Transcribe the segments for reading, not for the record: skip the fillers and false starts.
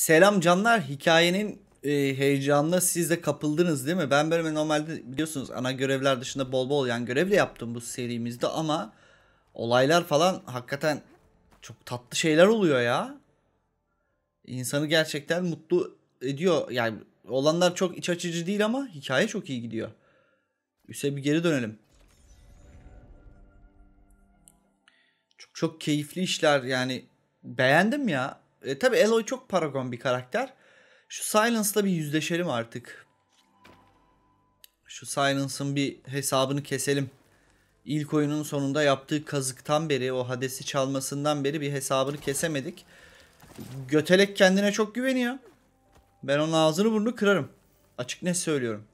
Selam canlar. Hikayenin heyecanına siz de kapıldınız değil mi? Ben bölüme normalde biliyorsunuz ana görevler dışında bol bol yan görev de yaptım bu serimizde ama olaylar falan hakikaten çok tatlı şeyler oluyor ya. İnsanı gerçekten mutlu ediyor. Yani olanlar çok iç açıcı değil ama hikaye çok iyi gidiyor. Üste bir geri dönelim. Çok keyifli işler yani, beğendim ya. Tabii Aloy çok paragon bir karakter. Şu Silence'la bir yüzleşelim artık. Şu Silence'ın bir hesabını keselim. İlk oyunun sonunda yaptığı kazıktan beri, o Hades'i çalmasından beri bir hesabını kesemedik. Götelek kendine çok güveniyor. Ben onun ağzını burnunu kırarım. Açık net söylüyorum.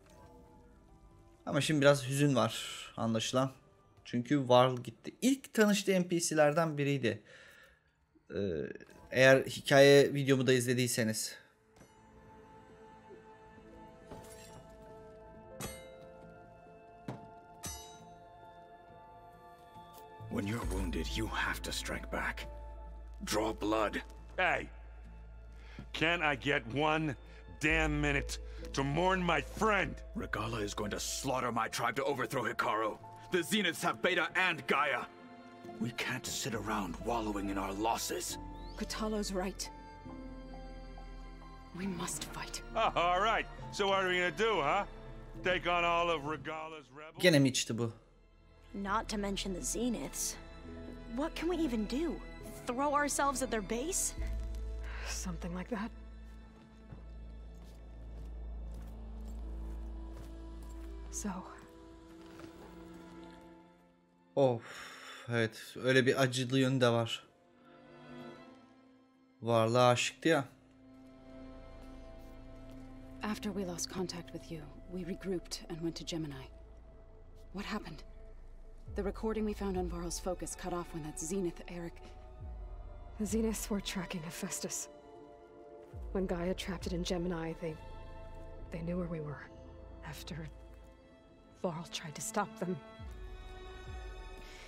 Ama şimdi biraz hüzün var anlaşılan. Çünkü Varl gitti. İlk tanıştığı NPC'lerden biriydi. Eğer hikaye videomu da izlediyseniz. When you're wounded, you have to strike back. Draw blood. Hey! Can't I get one damn minute to mourn my friend? Regala is going to slaughter my tribe to overthrow Hikaru. The Zeniths have Beta and Gaia. We can't sit around wallowing in our losses. Katalo's right. We must fight. Oh, all right. So what are we gonna do, huh? Take on all of Regala's rebels? Gene mi içti bu? Not to mention the Zeniths. What can we even do? Throw ourselves at their base? Something like that. So. Of, evet, öyle bir acılı yönü de var. Varlığa aşıktı ya. After we lost contact with you, we regrouped and went to Gemini. What happened? The recording we found on Varl's focus cut off when that Zenith, Eric... The Zeniths were tracking Hephaestus. When Gaia trapped it in Gemini, they knew where we were. After Varl tried to stop them.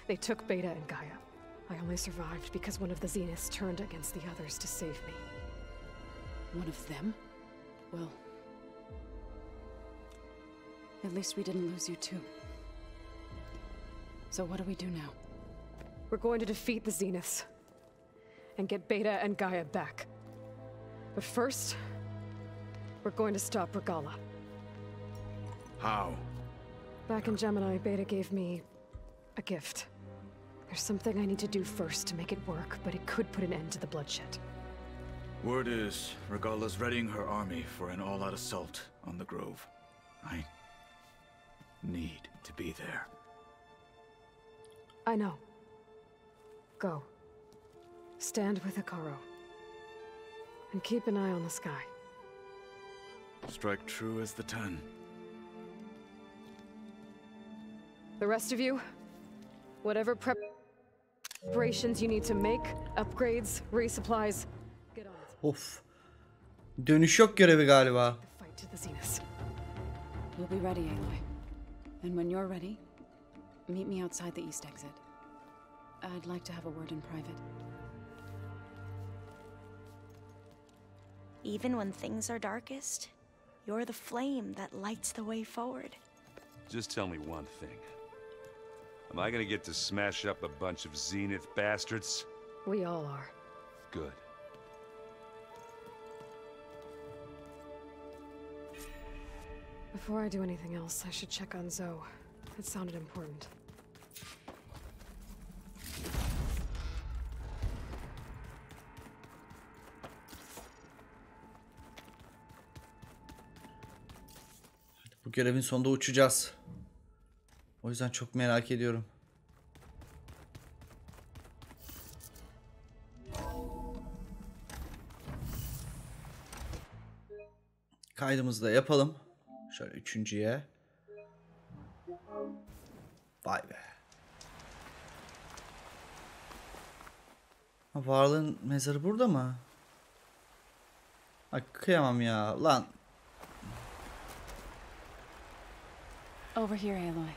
They took Beta and Gaia. I only survived because one of the Zeniths turned against the others to save me. One of them? Well... At least we didn't lose you too. So what do we do now? We're going to defeat the Zeniths. And get Beta and Gaia back. But first, we're going to stop Regala. How? Back in Gemini, Beta gave me a gift. There's something I need to do first to make it work, but it could put an end to the bloodshed. Word is, Regala's readying her army for an all-out assault on the Grove. I need to be there. I know. Go. Stand with Hikaru. And keep an eye on the sky. Strike true as the 10. The rest of you, whatever preparations you need to make, upgrades, resupplies, get on it. Of. Dönüş yok görevi galiba. Fight to the Zeniths. We'll be ready, Aloy. And when you're ready, meet me outside the east exit. I'd like to have a word in private. Even when things are darkest, you're the flame that lights the way forward. Just tell me one thing. Am I gonna get to smash up a bunch of Zenith bastards? We all are. Good. Before I do anything else, I should check on Zoe. It sounded important. Bu görevin sonunda uçacağız. O yüzden çok merak ediyorum. Kaydımızı da yapalım. Şöyle üçüncüye. Vay be. Varlığın mezarı burada mı? Ay kıyamam ya. Lan. Over here, Aloy.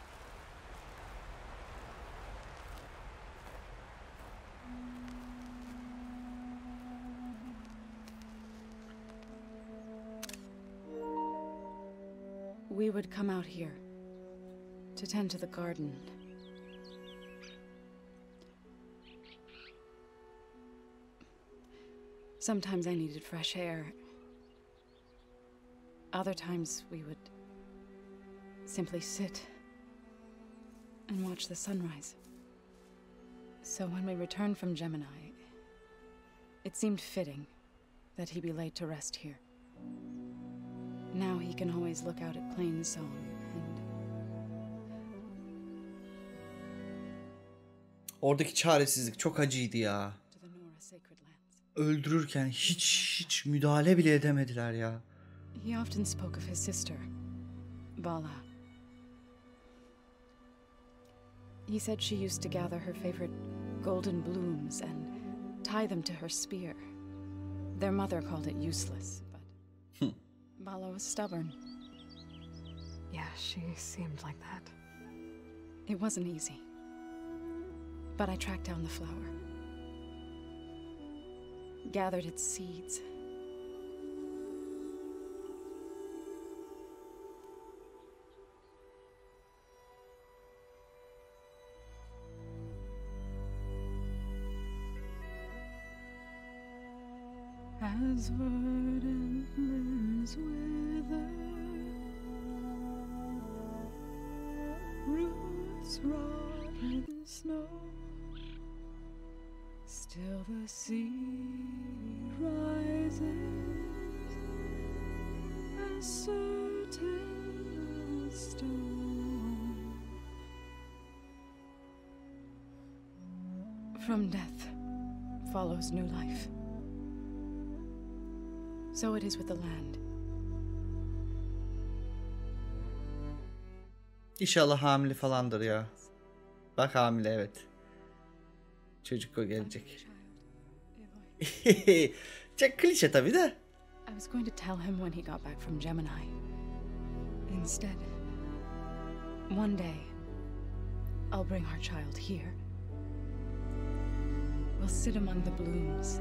we would come out here to tend to the garden. Sometimes I needed fresh air. Other times we would simply sit and watch the sunrise. So when we returned from Gemini, it seemed fitting that he be laid to rest here. Now he can always look out at Plain Song and... Oradaki çaresizlik çok acıydı ya. to the Nora sacred lands. Öldürürken hiç müdahale bile edemediler ya. He often spoke of his sister, Bala. He said she used to gather her favorite golden blooms and tie them to her spear. Their mother called it useless, but Bala was stubborn. Yeah, she seemed like that. It wasn't easy. But I tracked down the flower. Gathered its seeds. As verdant limbs wither, roots rot in snow, still the sea rises, as certain as stone. From death follows new life. So it is with the land. İnşallah hamile falandır ya. Bak hamile, evet. Çocuk o gelecek. Çok klişe tabii de. I was going to tell him when he got back from Gemini. Instead, one day, I'll bring our child here. We'll sit among the blooms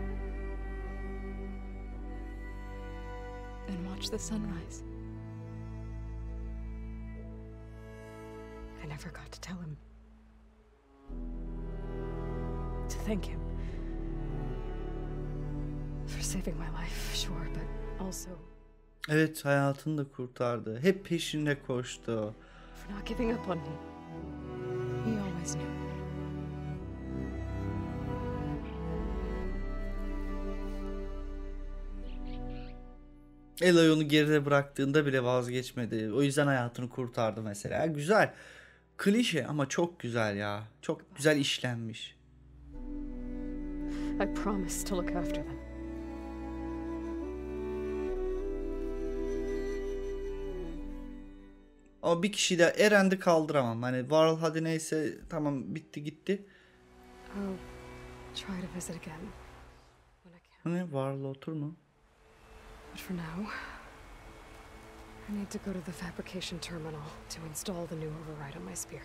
and watch the sunrise. I never got to tell him. To thank him. For saving my life, sure, but also... Evet, hayatını da kurtardı. Hep peşinde koştu. for not giving up on me. He always knew. Eloy onu geride bıraktığında bile vazgeçmedi. O yüzden hayatını kurtardı mesela. Güzel. Klişe ama çok güzel ya. Çok güzel işlenmiş. I promised to look after them. Ama bir kişiyi de Eren'de kaldıramam. Hani Varl hadi neyse tamam bitti gitti. I'll try to visit again when I can. Hani Varl otur mu? But for now, I need to go to the fabrication terminal to install the new override on my spear.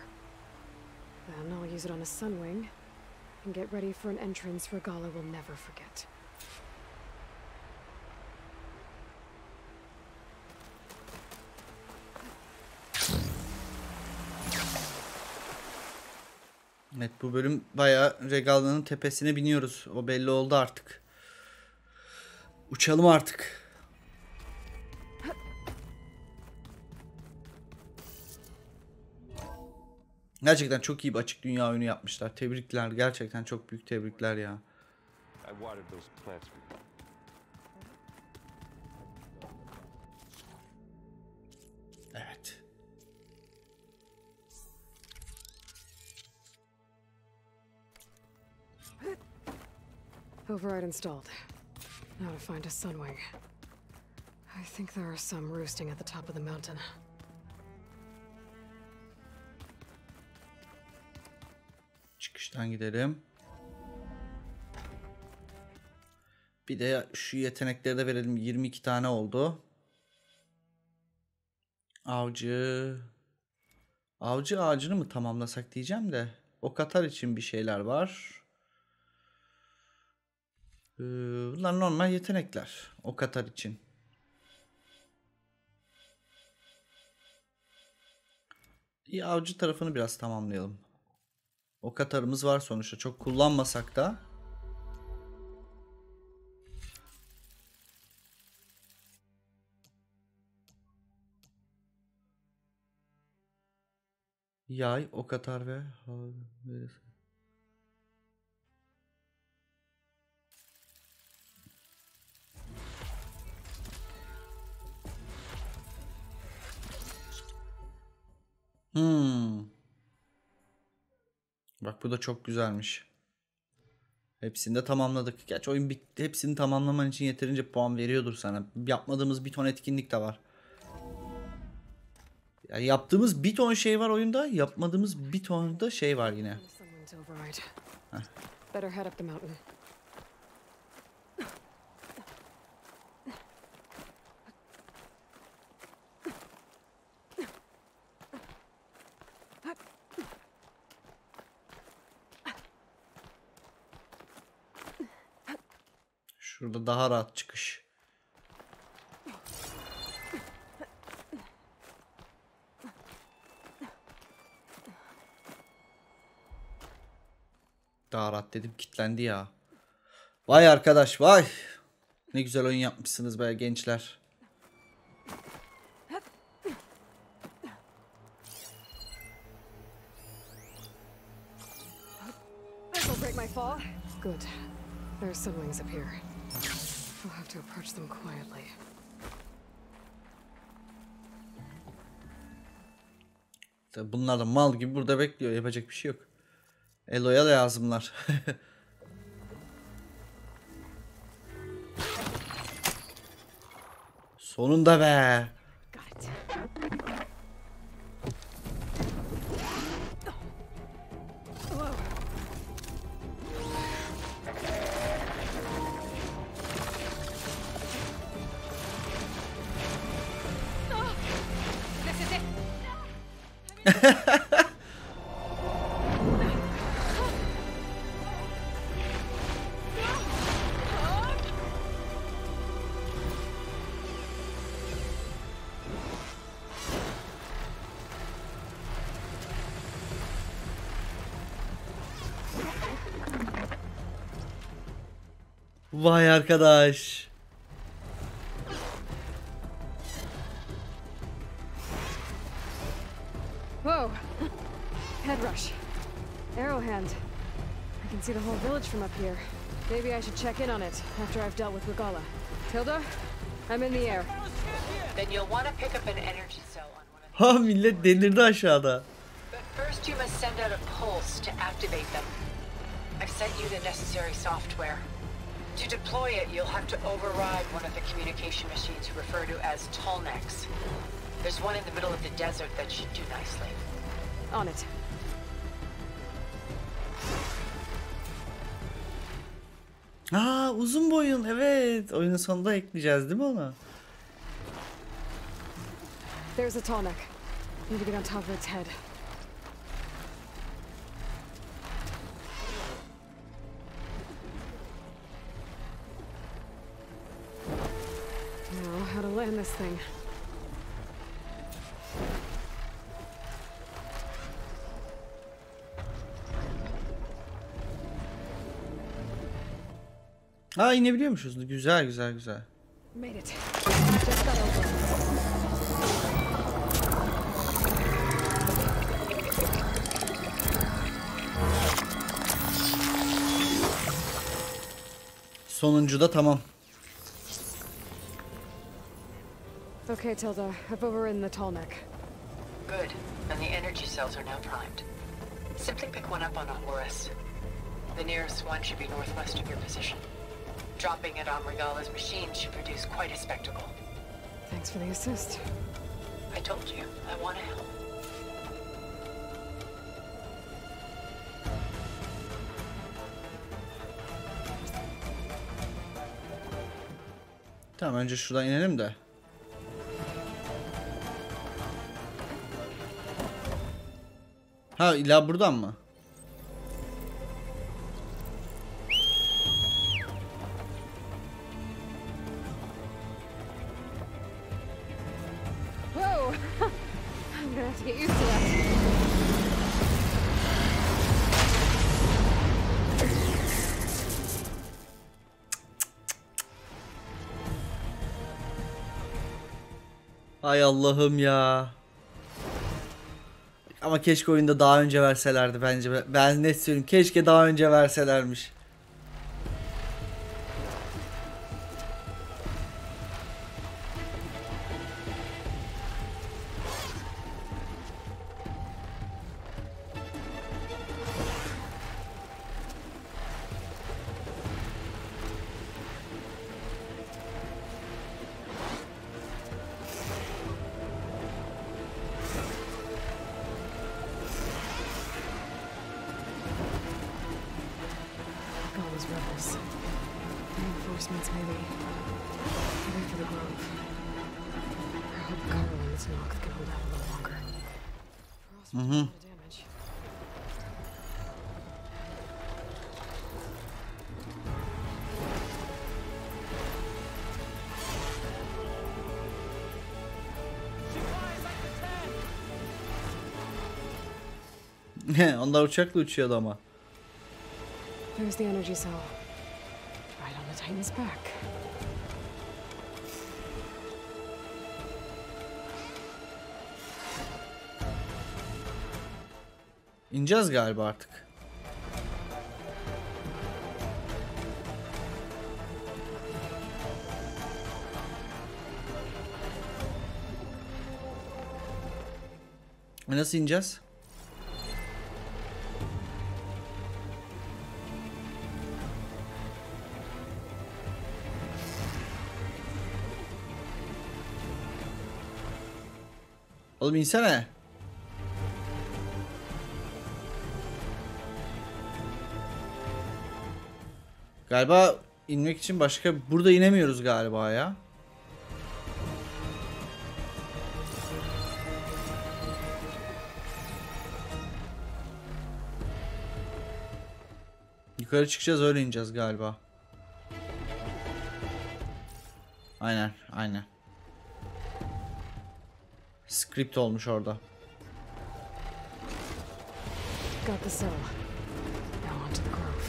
Then I'll use it on a sunwing and get ready for an entrance Regala will never forget. Evet, bu bölüm bayağı Regala'nın tepesine biniyoruz. O belli oldu artık. Uçalım artık. Gerçekten çok iyi bir açık dünya oyunu yapmışlar. Tebrikler. Gerçekten çok büyük tebrikler ya. I watered those plants for you. Evet. Override installed. Now to find a sunwing. I think there are some roosting at the top of the mountain. Çıkıştan gidelim. Bir de şu yetenekleri de verelim. 22 tane oldu. Avcı. Avcı ağacını mı tamamlasak diyeceğim de. O Katar için bir şeyler var. Bunlar normal yetenekler. O Katar için. İyi, avcı tarafını biraz tamamlayalım. O katarımız var sonuçta. Çok kullanmasak da. Yay, o katar ve Bak bu da çok güzelmiş. Hepsini de tamamladık. Gerçi oyun bitti. Hepsini tamamlaman için yeterince puan veriyordur sana. Yapmadığımız bir ton etkinlik de var. Yani yaptığımız bir ton şey var oyunda. Yapmadığımız bir ton da şey var yine. Şurada daha rahat çıkış. Daha rahat dedim, kilitlendi ya. Vay arkadaş vay. Ne güzel oyun yapmışsınız be gençler. Good. There are siblings up here. We'll have to approach them quietly. Bunlar da mal gibi burada bekliyor. Yapacak bir şey yok. Elo'ya da lazımlar. Sonunda be. Vay arkadaş. Whoa! Head rush. Arrow hand. I can see the whole village from up here. Maybe I should check in on it after I've dealt with Regala. Tilda, I'm in the air. Then you'll want to pick up an energy cell on one of Ha millet delirdi aşağıda. But first you must send out a pulse to activate them. I've sent you the necessary software. To deploy it, you'll have to override one of the communication machines referred to as Tallnecks. There's one in the middle of the desert that should do nicely. On it. Aa, uzun boyun, evet. Oyunun sonunda ekleyeceğiz değil mi onu? There's a Tallneck. Need to get on top of its head. Now, how to land this thing? Ha, inebiliyormuşuz. Güzel güzel güzel. Made it. Just got over. Sonuncu da tamam. Okay, Tilda. I've overridden the Tallneck. Good. And the energy cells are now primed. Simply pick one up on a Horus. The nearest one should be northwest of your position. Dropping it on Regala's machine should produce quite a spectacle. Thanks for the assist. I told you, I want to help. Tamam, önce şuradan inelim de. Ha, illa buradan mı? Whoa! I'm gonna have to get used to that. Hay Allah'ım ya. Ama keşke oyunda daha önce verselerdi bence. Ben ne söyleyeyim, keşke daha önce verselermiş. Rebels. Reinforcements, maybe. Heading for the grove. I hope Carl and his Nox can hold out a little longer. Frost will do the damage. Onlar uçakla uçuyordu ama. There's the energy cell. Right on the Titan's back. İneceğiz galiba artık. Nasıl ineceğiz? Oğlum insene. Galiba inmek için başka burada inemiyoruz galiba ya. Yukarı çıkacağız, öyle ineceğiz galiba. Aynen, aynen. Script olmuş orada. Got the cell. Now onto the grove.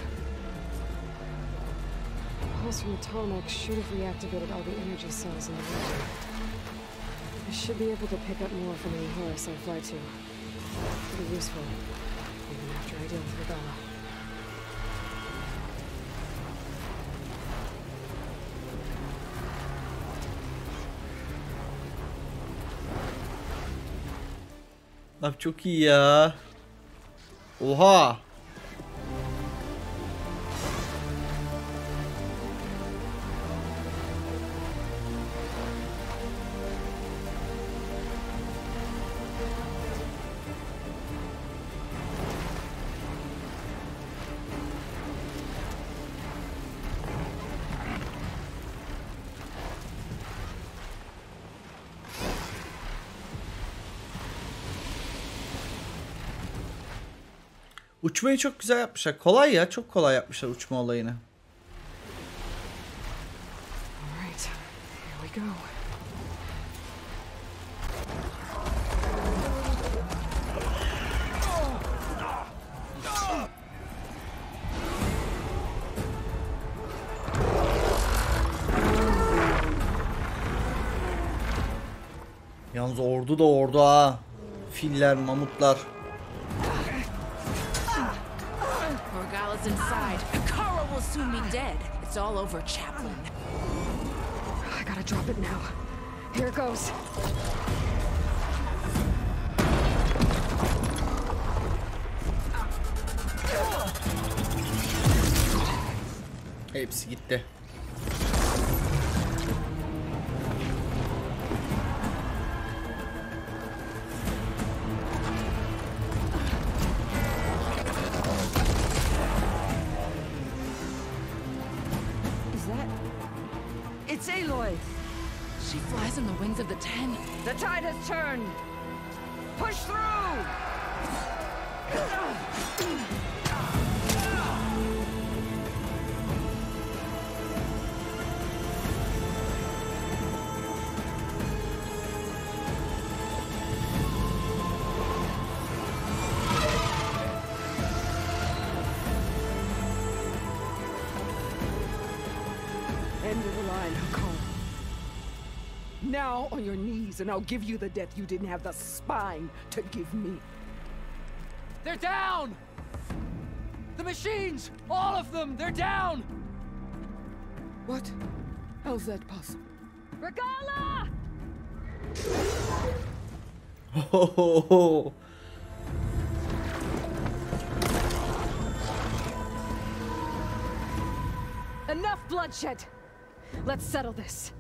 The pulse from the Tallneck should have reactivated all the energy cells in the region. I should be able to pick up more from any horse I fly to. Pretty useful, even after I deal with Rebella. Abi çok iyi ya. Oha. Uçmayı çok güzel yapmışlar. Kolay ya, çok kolay yapmışlar uçma olayını. Alright, here we go. Yalnız ordu da ordu ha. Filler, mamutlar. Inside. Carl will soon be dead. It's all over, Chaplain. I gotta drop it now. Here it goes. Hepsi gitti. It's Aloy. She flies on the wings of the Ten. The tide has turned. Push through. End of the line, Carl. Now on your knees and I'll give you the death you didn't have the spine to give me. They're down! The machines! All of them! They're down! What? How's that possible? Regala! Oh. Enough bloodshed! Let's settle this.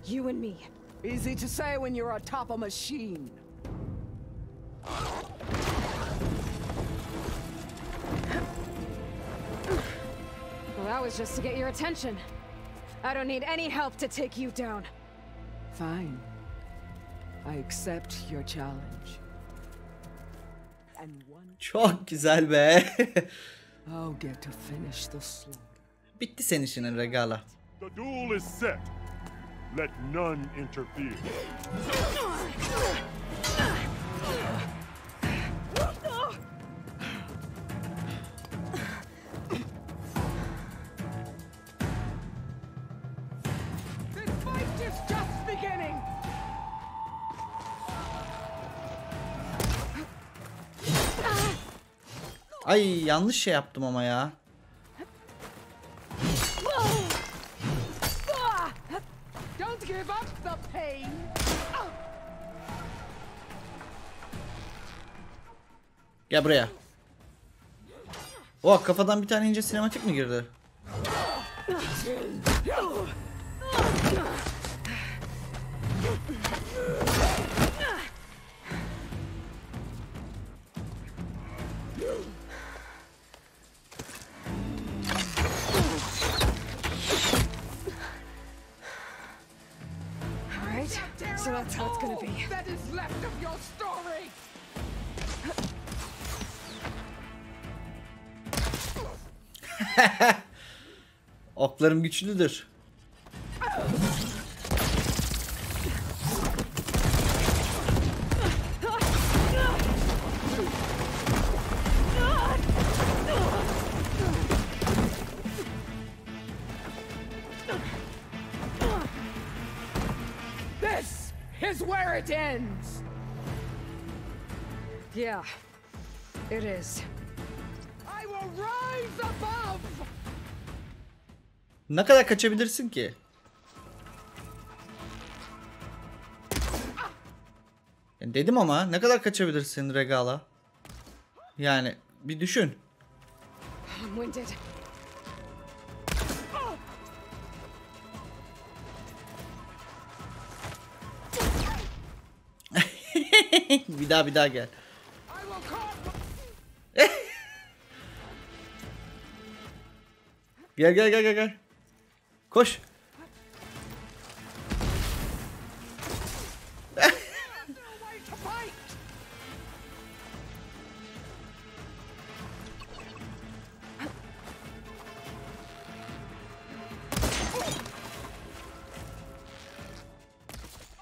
You and me. Easy to say when you're atop a machine. Well, that was just to get your attention. I don't need any help to take you down. Fine. I accept your challenge. And one Çok güzel be. I'll get to finish the slaughter. Bitti senin işinin Regala. The duel is set. Let none interfere. This fight is just beginning. Ay yanlış şey yaptım ama ya. Don't give up the pain. Gel buraya. Oh, kafadan bir tane ince sinematik mi girdi? Alright, so that's how it's gonna be. That is left of your story. Oklarım güçlüdür. This is where it ends. Yeah, it is. I will rise above. Ne kadar kaçabilirsin ki? Yani dedim ama ne kadar kaçabilirsin Regala? Yani bir düşün. I'm winded. bir daha gel. Gel. Koş.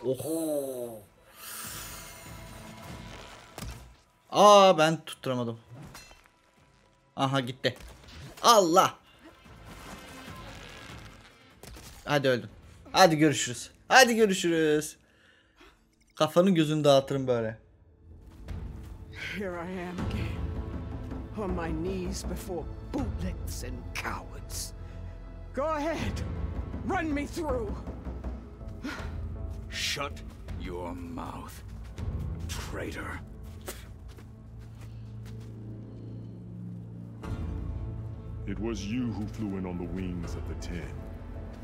Oho. Aa, ben tutturamadım. Aha, gitti. Allah. Hadi öldüm. Hadi görüşürüz. Kafanın gözünü dağıtırım böyle. Here I am again, on my knees before bootlets and cowards. Go ahead, run me through. Shut your mouth, traitor. It was you who flew in on the wings of the 10.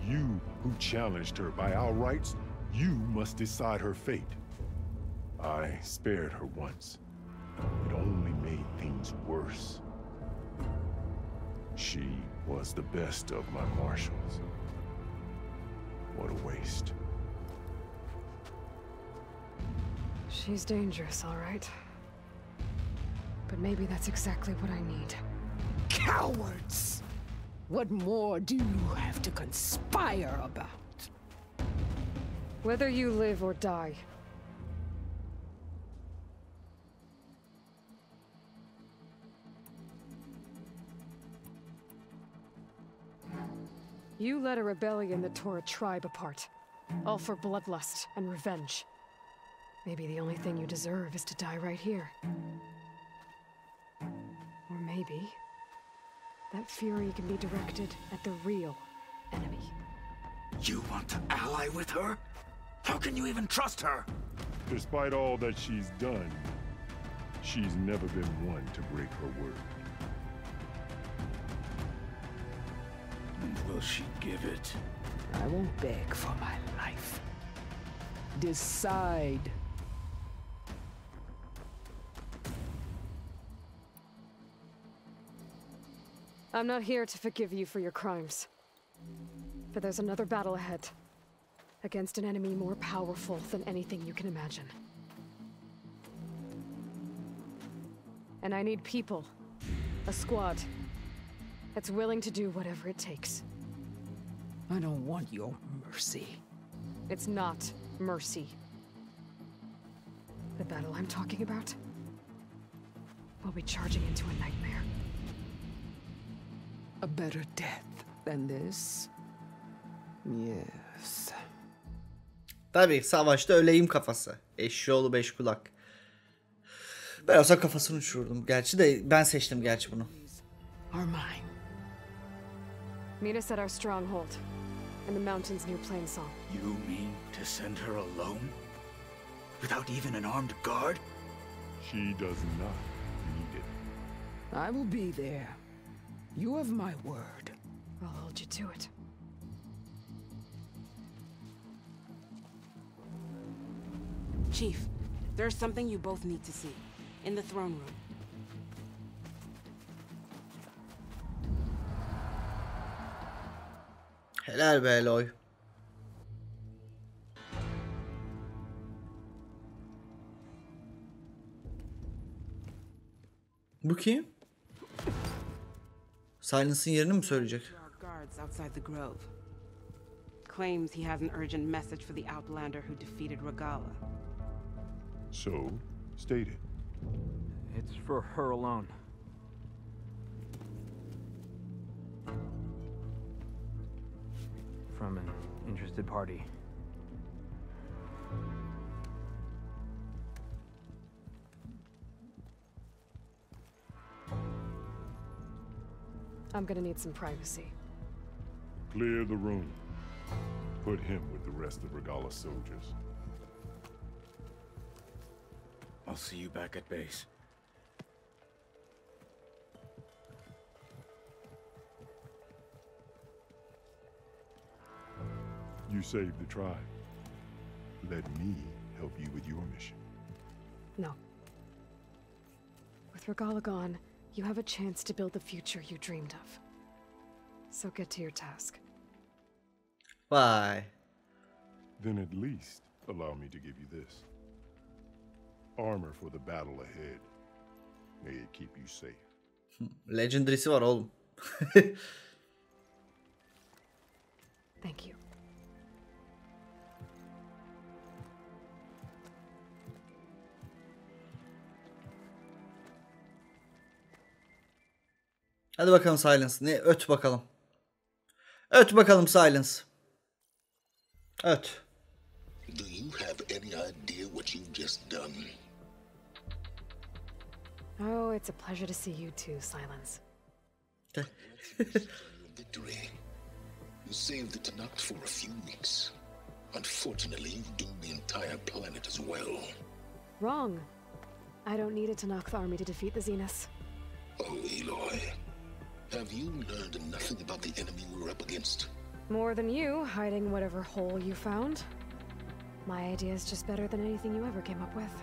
You who challenged her. By our rights, you must decide her fate. I spared her once. It only made things worse. She was the best of my marshals. What a waste. She's dangerous, all right. But maybe that's exactly what I need. Cowards! What more do you have to conspire about? Whether you live or die. You led a rebellion that tore a tribe apart. all for bloodlust and revenge. Maybe the only thing you deserve is to die right here. Or maybe that fury can be directed at the real enemy. You want to ally with her? How can you even trust her? Despite all that she's done, she's never been one to break her word. And will she give it? I won't beg for my life. Decide. I'm not here to forgive you for your crimes. But there's another battle ahead. Against an enemy more powerful than anything you can imagine. And I need people. A squad. That's willing to do whatever it takes. I don't want your mercy. It's not mercy. The battle I'm talking about will be charging into a nightmare. A better death than this? Yes. Tabii savaşta öleyim kafası. Eşşoğlu beş kulak. Ben olsa kafasını uçururdum. Gerçi de ben seçtim gerçi bunu. Are mine. Meet us at our stronghold in the mountains near Plainsong. You mean to send her alone? Without even an armed guard? She does not need it. I will be there. You have my word. I'll hold you to it. Chief, there's something you both need to see. In the throne room. Helal be Eloy. Bu kim? Silence'ın yerini mi söyleyecek? Guards outside the grove. Claims he has an urgent message for the outlander who defeated Regala. So, state it. It's for her alone. From an interested party. I'm gonna need some privacy. Clear the room. Put him with the rest of Regala's soldiers. I'll see you back at base. You saved the tribe. Let me help you with your mission. No. With Regala gone, you have a chance to build the future you dreamed of. So get to your task. Vay. Then at least allow me to give you this. Armor for the battle ahead. May it keep you safe. Legendary'si var oğlum. Thank you. Hadi bakalım Silence. Ne öt bakalım. Öt bakalım Silence. Öt. Do you have any idea what you've just done? Oh, it's a pleasure to see you too, Silence. Victory. You saved the Tanakh for a few weeks. Unfortunately, you've doomed the entire planet as well. Wrong. I don't need a Tanakh army to defeat the Zeniths. Oh, Eloy. Have you learned nothing about the enemy we're up against? More than you, hiding whatever hole you found. My idea is just better than anything you ever came up with.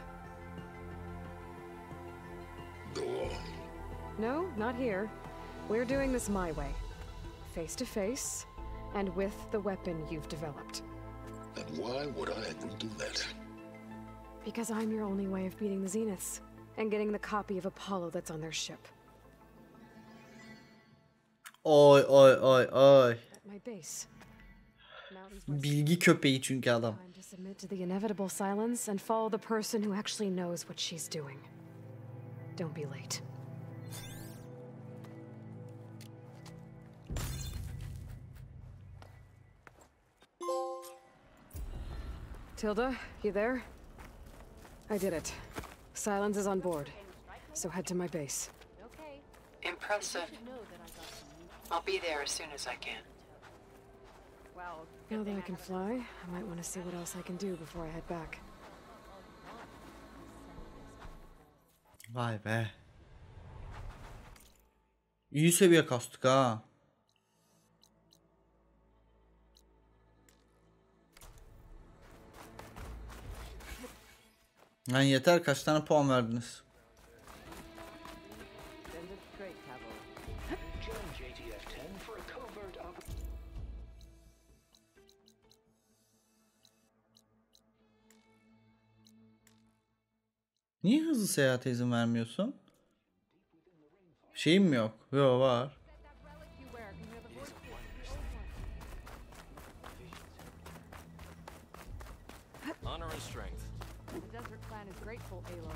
Go on. No, not here. We're doing this my way. Face to face, and with the weapon you've developed. And why would I agree to that? Because I'm your only way of beating the Zeniths, and getting the copy of Apollo that's on their ship. Oy oy oy oy. At my base. Bilgi köpeği çünkü adam. Time to submit to the inevitable Silence and follow the person who actually knows what she's doing. Don't be late. Tilda, you there? I did it. Silence is on board, so head to my base. Impressive. I'll be there as soon as I can. Now that I can fly, I might want to see what else I can do before I head back. Vay be. İyi seviye kastık ha. Lan yeter, kaç tane puan verdiniz? Niye hızlı seyahate izin vermiyorsun? Şeyim mi yok? Yo, var. Honor and strength. The desert clan is grateful, Aloy.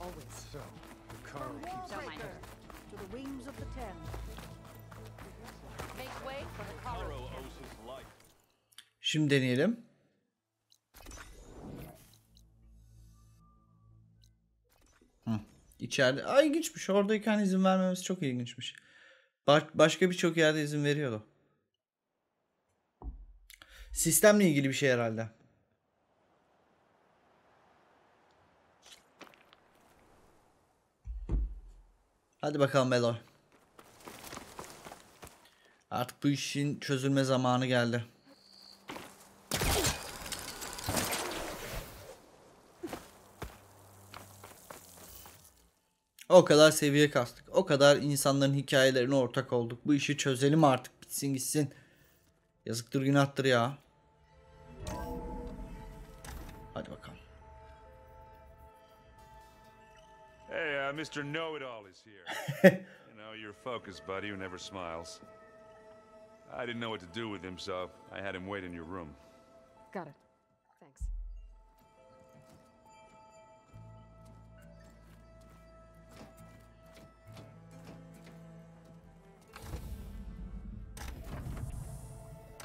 Always. So, the car keeps To the wings of the ten. Make way for the Karo. owes his life. Şimdi deneyelim. İçeride. Ay, ilginçmiş. Oradayken izin vermemesi çok ilginçmiş. Başka birçok yerde izin veriyordu. Sistemle ilgili bir şey herhalde. Hadi bakalım Belo. Artık bu işin çözülme zamanı geldi. O kadar seviye kastık. O kadar insanların hikayelerine ortak olduk. Bu işi çözelim artık. Bitsin gitsin. Yazıktır günahtır ya. Hadi bakalım. Hey, Mr. Know-It-All is here. You know, your focus buddy who never smiles. I didn't know what to do with him, so I had him wait in your room. Got it. Thanks.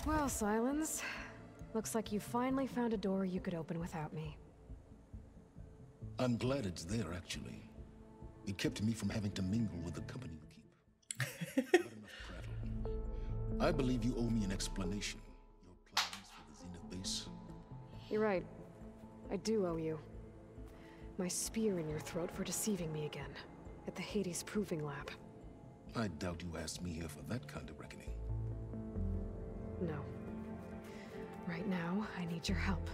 Well, Silence. Looks like you finally found a door you could open without me. I'm glad it's there, actually. It kept me from having to mingle with the company you keep. Not enough prattle. I believe you owe me an explanation. Your plans for the Zenith base. You're right. I do owe you. My spear in your throat for deceiving me again. At the Hades Proving Lab. I doubt you asked me here for that kind of reckoning. No. Right now, I need your help.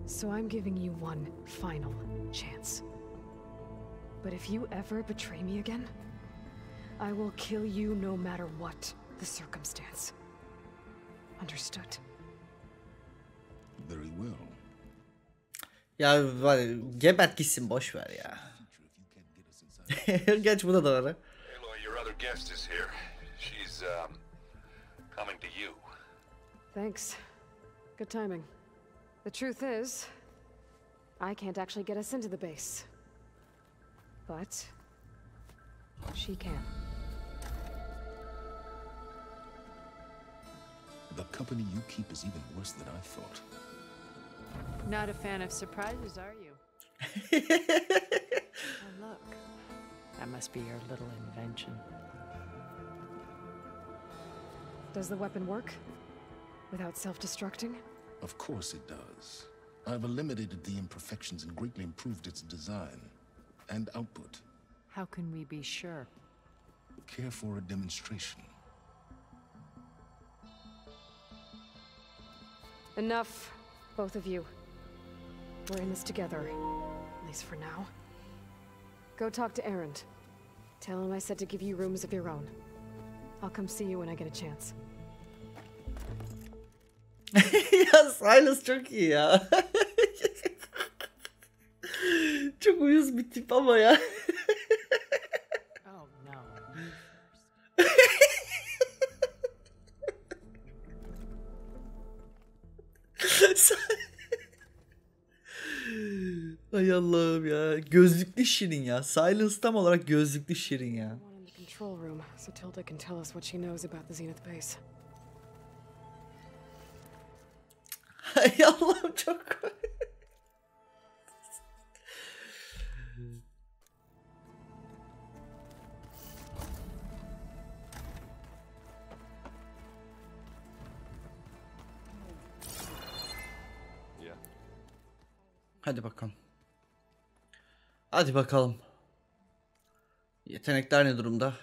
So I'm giving you one final chance. But if you ever betray me again, I will kill you no matter what the circumstance. Understood? Very well. Ya var ya, gebert gitsin, boş ver ya. Geç, bu da doğru. Aloy, your other guest is here. She's, coming to you. Thanks. Good timing. The truth is, I can't actually get us into the base. But she can. The company you keep is even worse than I thought. Not a fan of surprises, are you? Oh, look. That must be your little invention. Does the weapon work? Without self-destructing? Of course it does. I've eliminated the imperfections and greatly improved its design and output. How can we be sure? Care for a demonstration? Enough, both of you. We're in this together, at least for now. Go talk to Erend. Tell him I said to give you rooms of your own. I'll come see you when I get a chance. Ya Silas çok iyi ya. Çok uyuz bir tip ama ya. Oh no. Ay Allah'ım ya. Gözlüklü Şirin ya. Silence tam olarak gözlüklü Şirin ya. Control room, so Tilda can tell us what she knows about the Zenith base. Ay Allah'ım çok komik. Hadi bakalım. Hadi bakalım. Yetenekler ne durumda?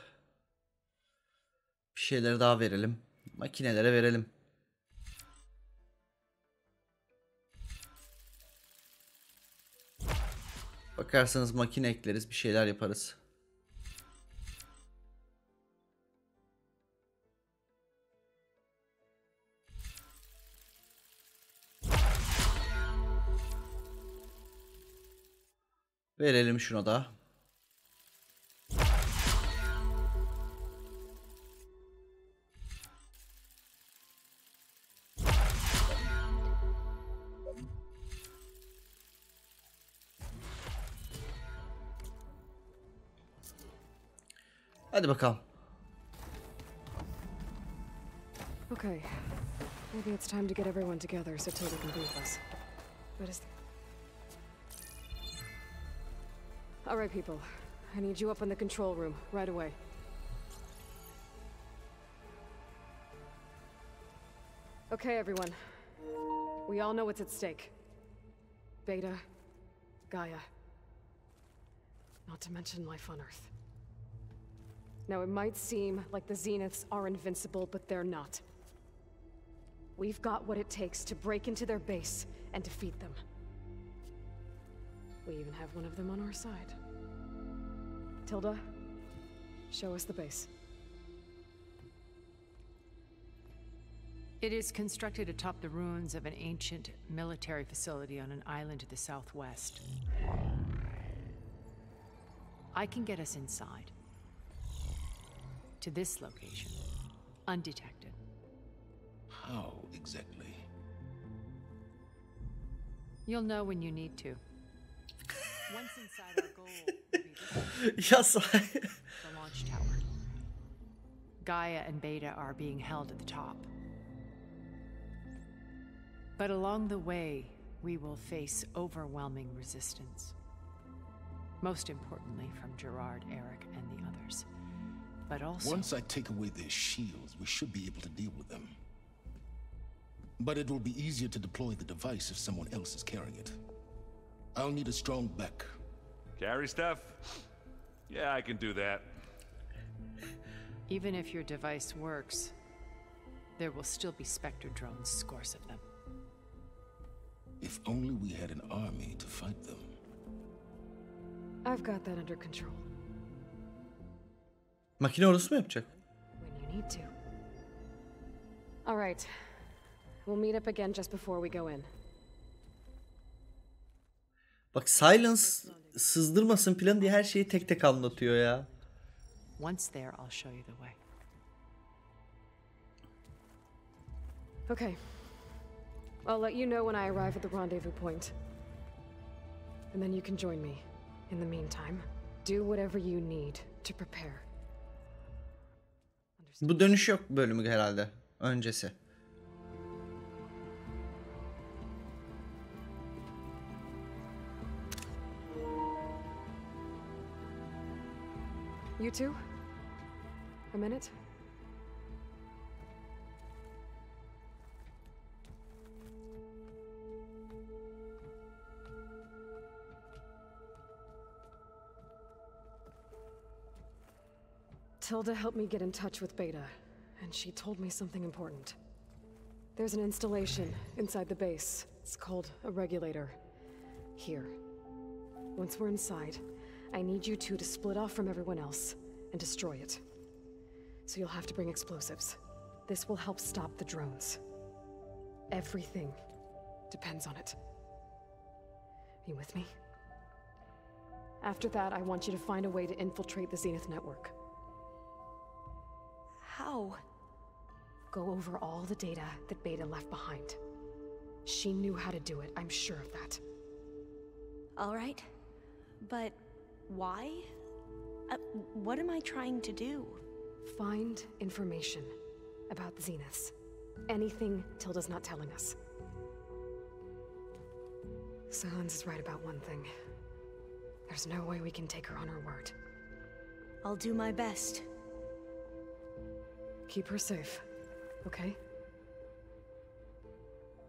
Bir şeyleri daha verelim. Makinelere verelim. Bakarsanız makine ekleriz, bir şeyler yaparız. Verelim şuna da. Hadi bakalım. Okay. Maybe it's time to get everyone together so Tilda can brief us. What is... All right, people. I need you up in the control room right away. Okay, everyone. We all know what's at stake. Beta, Gaia. Not to mention life on Earth. Now, it might seem like the Zeniths are invincible, but they're not. We've got what it takes to break into their base and defeat them. We even have one of them on our side. Tilda, show us the base. It is constructed atop the ruins of an ancient military facility on an island to the southwest. I can get us inside. To this location, undetected. How exactly? You'll know when you need to. Once inside, our goal will be Yes. the launch tower. Gaia and Beta are being held at the top. But along the way, we will face overwhelming resistance. Most importantly from Gerard, Eric, and the others. But also... Once I take away their shields, we should be able to deal with them. But it will be easier to deploy the device if someone else is carrying it. I'll need a strong back. Carry stuff? Yeah, I can do that. Even if your device works, there will still be Spectre drones, scores of them. If only we had an army to fight them. I've got that under control. Makine ordusu mu yapacak? When you need to. All right. We'll meet up again just before we go in. Bak Silence sızdırmasın plan diye her şeyi tek tek anlatıyor ya. Once there, I'll show you the way. Okay. I'll let you know when I arrive at the rendezvous point. And then you can join me. In the meantime, do whatever you need to prepare. Bu dönüş yok bölümü herhalde. Öncesi. You two? A minute? Tilda helped me get in touch with Beta, and she told me something important. There's an installation inside the base. It's called a regulator. Here. Once we're inside, I need you two to split off from everyone else and destroy it. So you'll have to bring explosives. This will help stop the drones. Everything depends on it. You with me? After that, I want you to find a way to infiltrate the Zenith network. How? Go over all the data that Beta left behind. She knew how to do it, I'm sure of that. All right. But why? What am I trying to do? Find information about the Zeniths. Anything Tilda's not telling us. Sans is right about one thing. There's no way we can take her on her word. I'll do my best. Keep her safe, okay?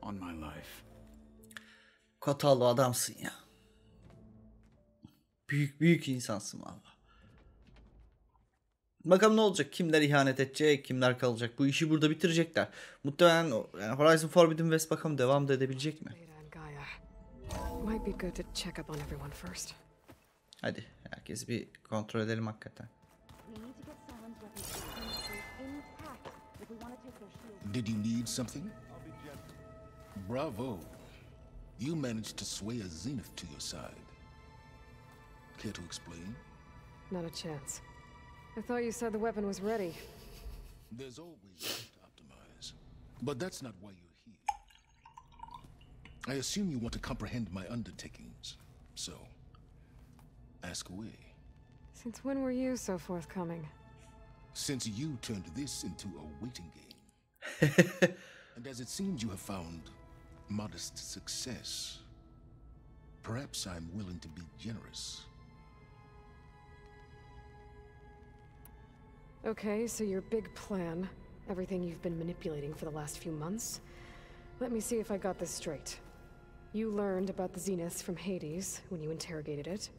On my life. Kotallı adamsın ya. Büyük insansın valla. Bakalım ne olacak? Kimler ihanet edecek? Kimler kalacak? Bu işi burada bitirecekler. Muhtemelen yani Horizon Forbidden West bakalım devam da edebilecek mi? Might be good to check up on everyone first. Hadi herkesi bir kontrol edelim hakikaten. Did you need something? Bravo. You managed to sway a Zenith to your side. Care to explain? Not a chance. I thought you said the weapon was ready. There's always room to optimize. But that's not why you're here. I assume you want to comprehend my undertakings. So, ask away. Since when were you so forthcoming? Since you turned this into a waiting game. And as it seems you have found modest success, perhaps I'm willing to be generous. Okay, so your big plan, everything you've been manipulating for the last few months. Let me see if I got this straight. You learned about the Zeniths from Hades when you interrogated it.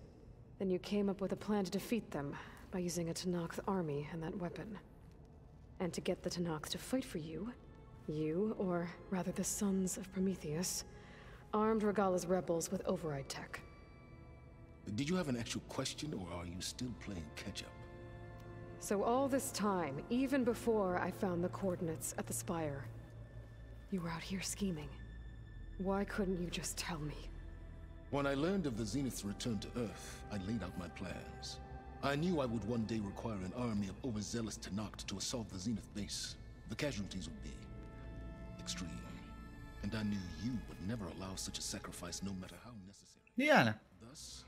Then you came up with a plan to defeat them by using a Tenakth army and that weapon. And to get the Tenakth to fight for you, or rather the Sons of Prometheus, armed Regalla's rebels with override tech. Did you have an actual question, or are you still playing catch-up? So all this time, even before I found the coordinates at the Spire, you were out here scheming. Why couldn't you just tell me? When I learned of the Zenith's return to Earth, I laid out my plans. I knew I would one day require an army of overzealous Tenakth to assault the Zenith base. The casualties would be extreme. And I knew you would never allow such a sacrifice, no matter how necessary. Yani. Thus,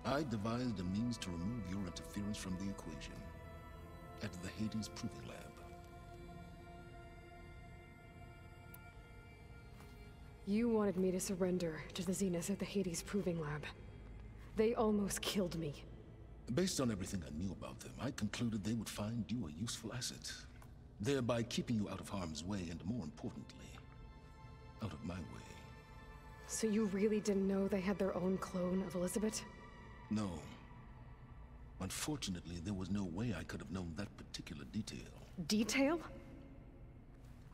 I devised a means to remove your interference from the equation at the Hades Proving Lab. You wanted me to surrender to the Zeniths at the Hades Proving Lab. They almost killed me. Based on everything I knew about them, I concluded they would find you a useful asset, thereby keeping you out of harm's way and, more importantly, out of my way. So you really didn't know they had their own clone of Elizabeth? No. Unfortunately, there was no way I could have known that particular detail. Detail?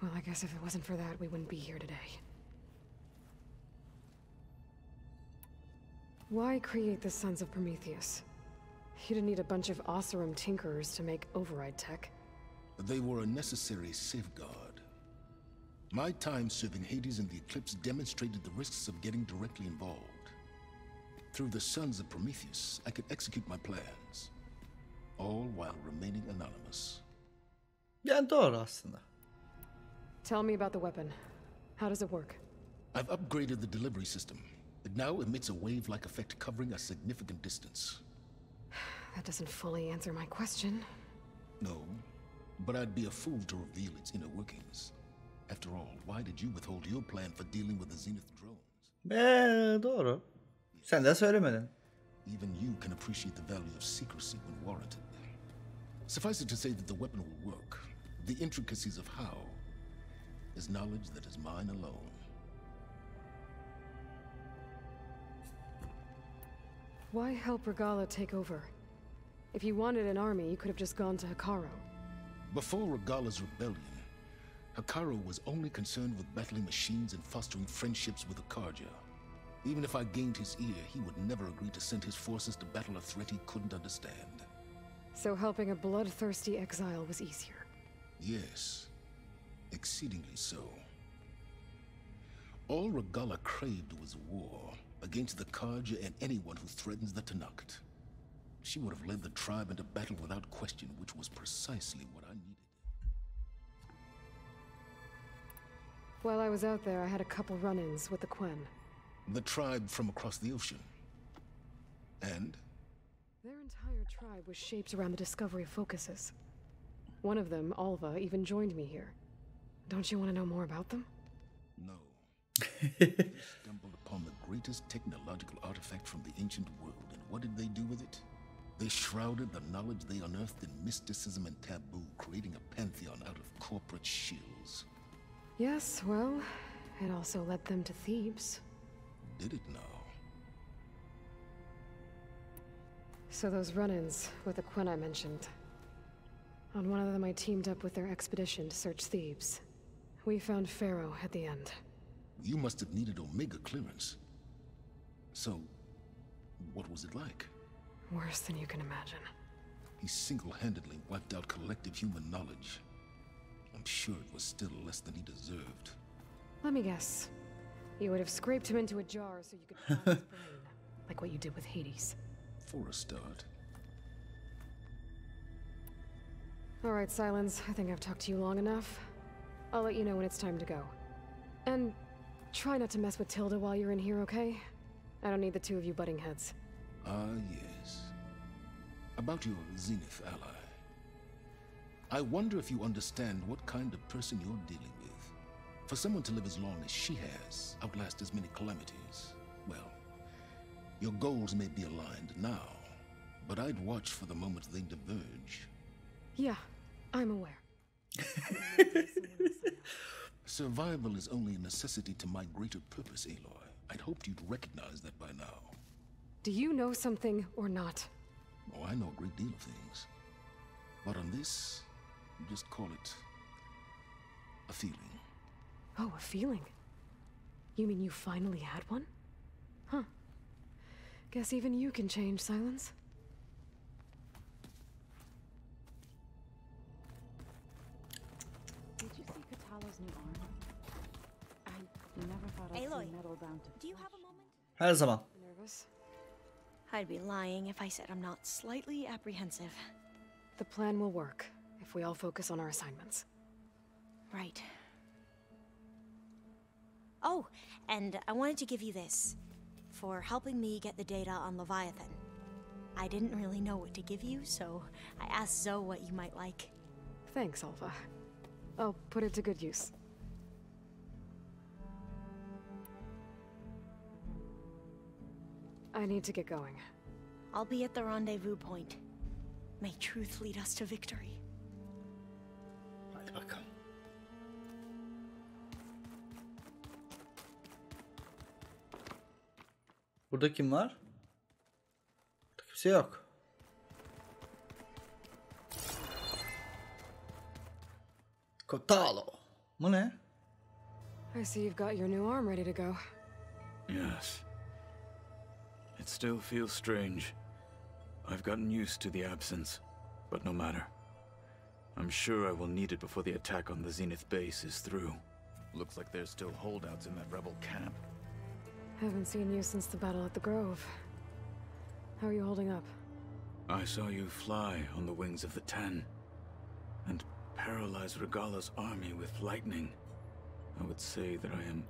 Well, I guess if it wasn't for that, we wouldn't be here today. Why create the Sons of Prometheus? You didn't need a bunch of Oseram tinkerers to make override tech. They were a necessary safeguard. My time serving Hades in the Eclipse demonstrated the risks of getting directly involved. Through the Sons of Prometheus, I could execute my plans, all while remaining anonymous. Yani doğru aslında. Tell me about the weapon. How does it work? I've upgraded the delivery system. It now emits a wave-like effect covering a significant distance. That doesn't fully answer my question. No, but I'd be a fool to reveal its inner workings. After all, why did you withhold your plan for dealing with the Zenith drones? Doğru. Sen de söylemedin. Even you can appreciate the value of secrecy when warranted. Suffice it to say that the weapon will work. The intricacies of how is knowledge that is mine alone. Why help Regalla take over? If you wanted an army, you could have just gone to Hekarro. Before Regalla's rebellion, Hekarro was only concerned with battling machines and fostering friendships with Akarja. Even if I gained his ear, he would never agree to send his forces to battle a threat he couldn't understand. So helping a bloodthirsty exile was easier? Yes, exceedingly so. All Regalla craved was war against the Karja and anyone who threatens the Tenakth. She would have led the tribe into battle without question, which was precisely what I needed. While I was out there, I had a couple run-ins with the Quen. The tribe from across the ocean. And? Their entire tribe was shaped around the discovery of focuses. One of them, Alva, even joined me here. Don't you want to know more about them? No. They stumbled upon the greatest technological artifact from the ancient world, and what did they do with it? They shrouded the knowledge they unearthed in mysticism and taboo, creating a pantheon out of corporate shills. Yes, well, it also led them to Thebes. Did it now? So those run-ins with the Quinn I mentioned. On one of them I teamed up with their expedition to search Thebes. We found Pharaoh at the end. You must have needed Omega clearance. So, what was it like? Worse than you can imagine. He single-handedly wiped out collective human knowledge. I'm sure it was still less than he deserved. Let me guess. You would have scraped him into a jar so you could find his brain, like what you did with Hades. For a start. All right, Silence. I think I've talked to you long enough. I'll let you know when it's time to go. And try not to mess with Tilda while you're in here, okay? I don't need the two of you butting heads. Ah, yes. About your Zenith ally. I wonder if you understand what kind of person you're dealing with. For someone to live as long as she has, outlast as many calamities, well, your goals may be aligned now, but I'd watch for the moment they diverge. Yeah, I'm aware. Survival is only a necessity to my greater purpose, Aloy. I'd hoped you'd recognize that by now. Do you know something or not? Oh, I know a great deal of things. But on this, you just call it a feeling. Oh, a feeling? You mean you finally had one? Huh. Guess even you can change, Silence. Did you see Katala's new arm? I never thought I'd Aloy, see metal down to do you have a moment? Her zaman. Nervous? I'd be lying if I said I'm not slightly apprehensive. The plan will work if we all focus on our assignments. Right. Oh, and I wanted to give you this for helping me get the data on Leviathan. I didn't really know what to give you, so I asked Zoe what you might like. Thanks, Alpha. I'll put it to good use. I need to get going. I'll be at the rendezvous point. May truth lead us to victory. Hadi bakalım. Burada kim var? Burada kimse yok. Kotalo. Bu ne? I see you've got your new arm ready to go. Yes. It still feels strange. I've gotten used to the absence, but no matter. I'm sure I will need it before the attack on the Zenith base is through. Looks like there's still holdouts in that rebel camp. Haven't seen you since the battle at the Grove. How are you holding up? I saw you fly on the wings of the Ten, and paralyze Regalla's army with lightning. I would say that I am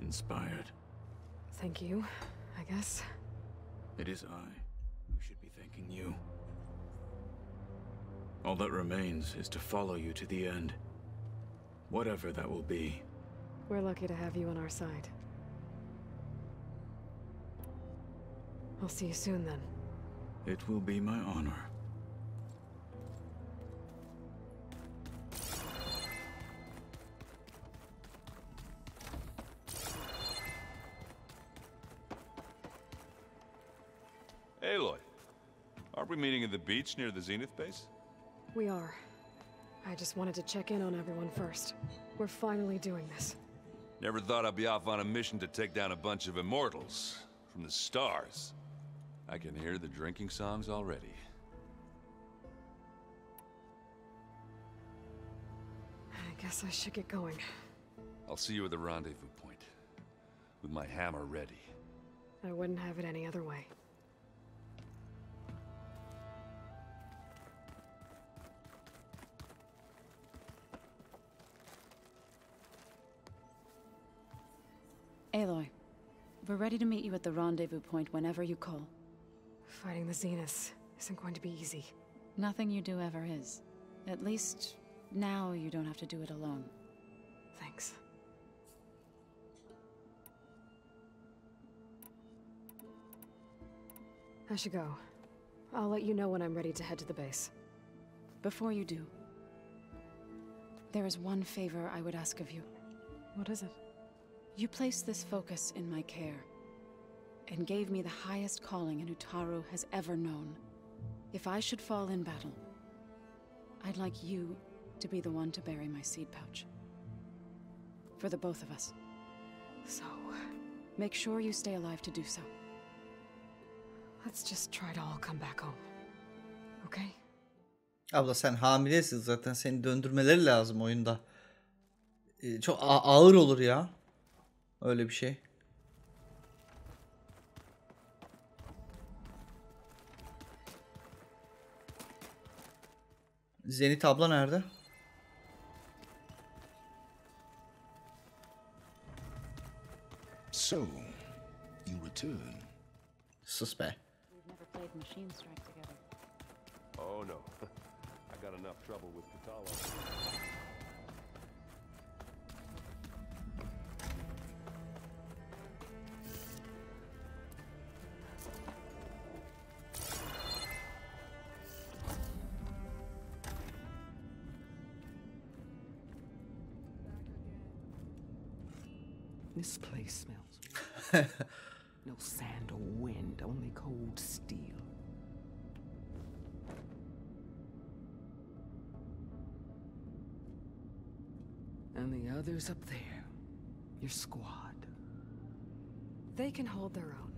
inspired. Thank you, I guess. It is I who should be thanking you. All that remains is to follow you to the end. Whatever that will be. We're lucky to have you on our side. I'll see you soon then. It will be my honor. Aloy, aren't we meeting at the beach near the Zenith base? We are. I just wanted to check in on everyone first. We're finally doing this. Never thought I'd be off on a mission to take down a bunch of immortals from the stars. I can hear the drinking songs already. I guess I should get going. I'll see you at the rendezvous point, with my hammer ready. I wouldn't have it any other way. Aloy, we're ready to meet you at the rendezvous point whenever you call. Fighting the Zeniths isn't going to be easy. Nothing you do ever is. At least, now you don't have to do it alone. Thanks. I should go. I'll let you know when I'm ready to head to the base. Before you do, there is one favor I would ask of you. What is it? You placed this focus in my care, and gave me the highest calling an Utaru has ever known. If I should fall in battle, I'd like you to be the one to bury my seed pouch. For the both of us. So... make sure you stay alive to do so. let's just try to all come back home. Okay? Abla sen hamilesin zaten. Seni döndürmeleri lazım oyunda. Çok ağır olur ya. Öyle bir şey. Zenit abla nerede? So, you return. Sus be. We've never played Machine Strike together. Oh no. I got enough trouble with Patalo. This place smells. No sand or wind, only cold steel. And the others up there, your squad. They can hold their own.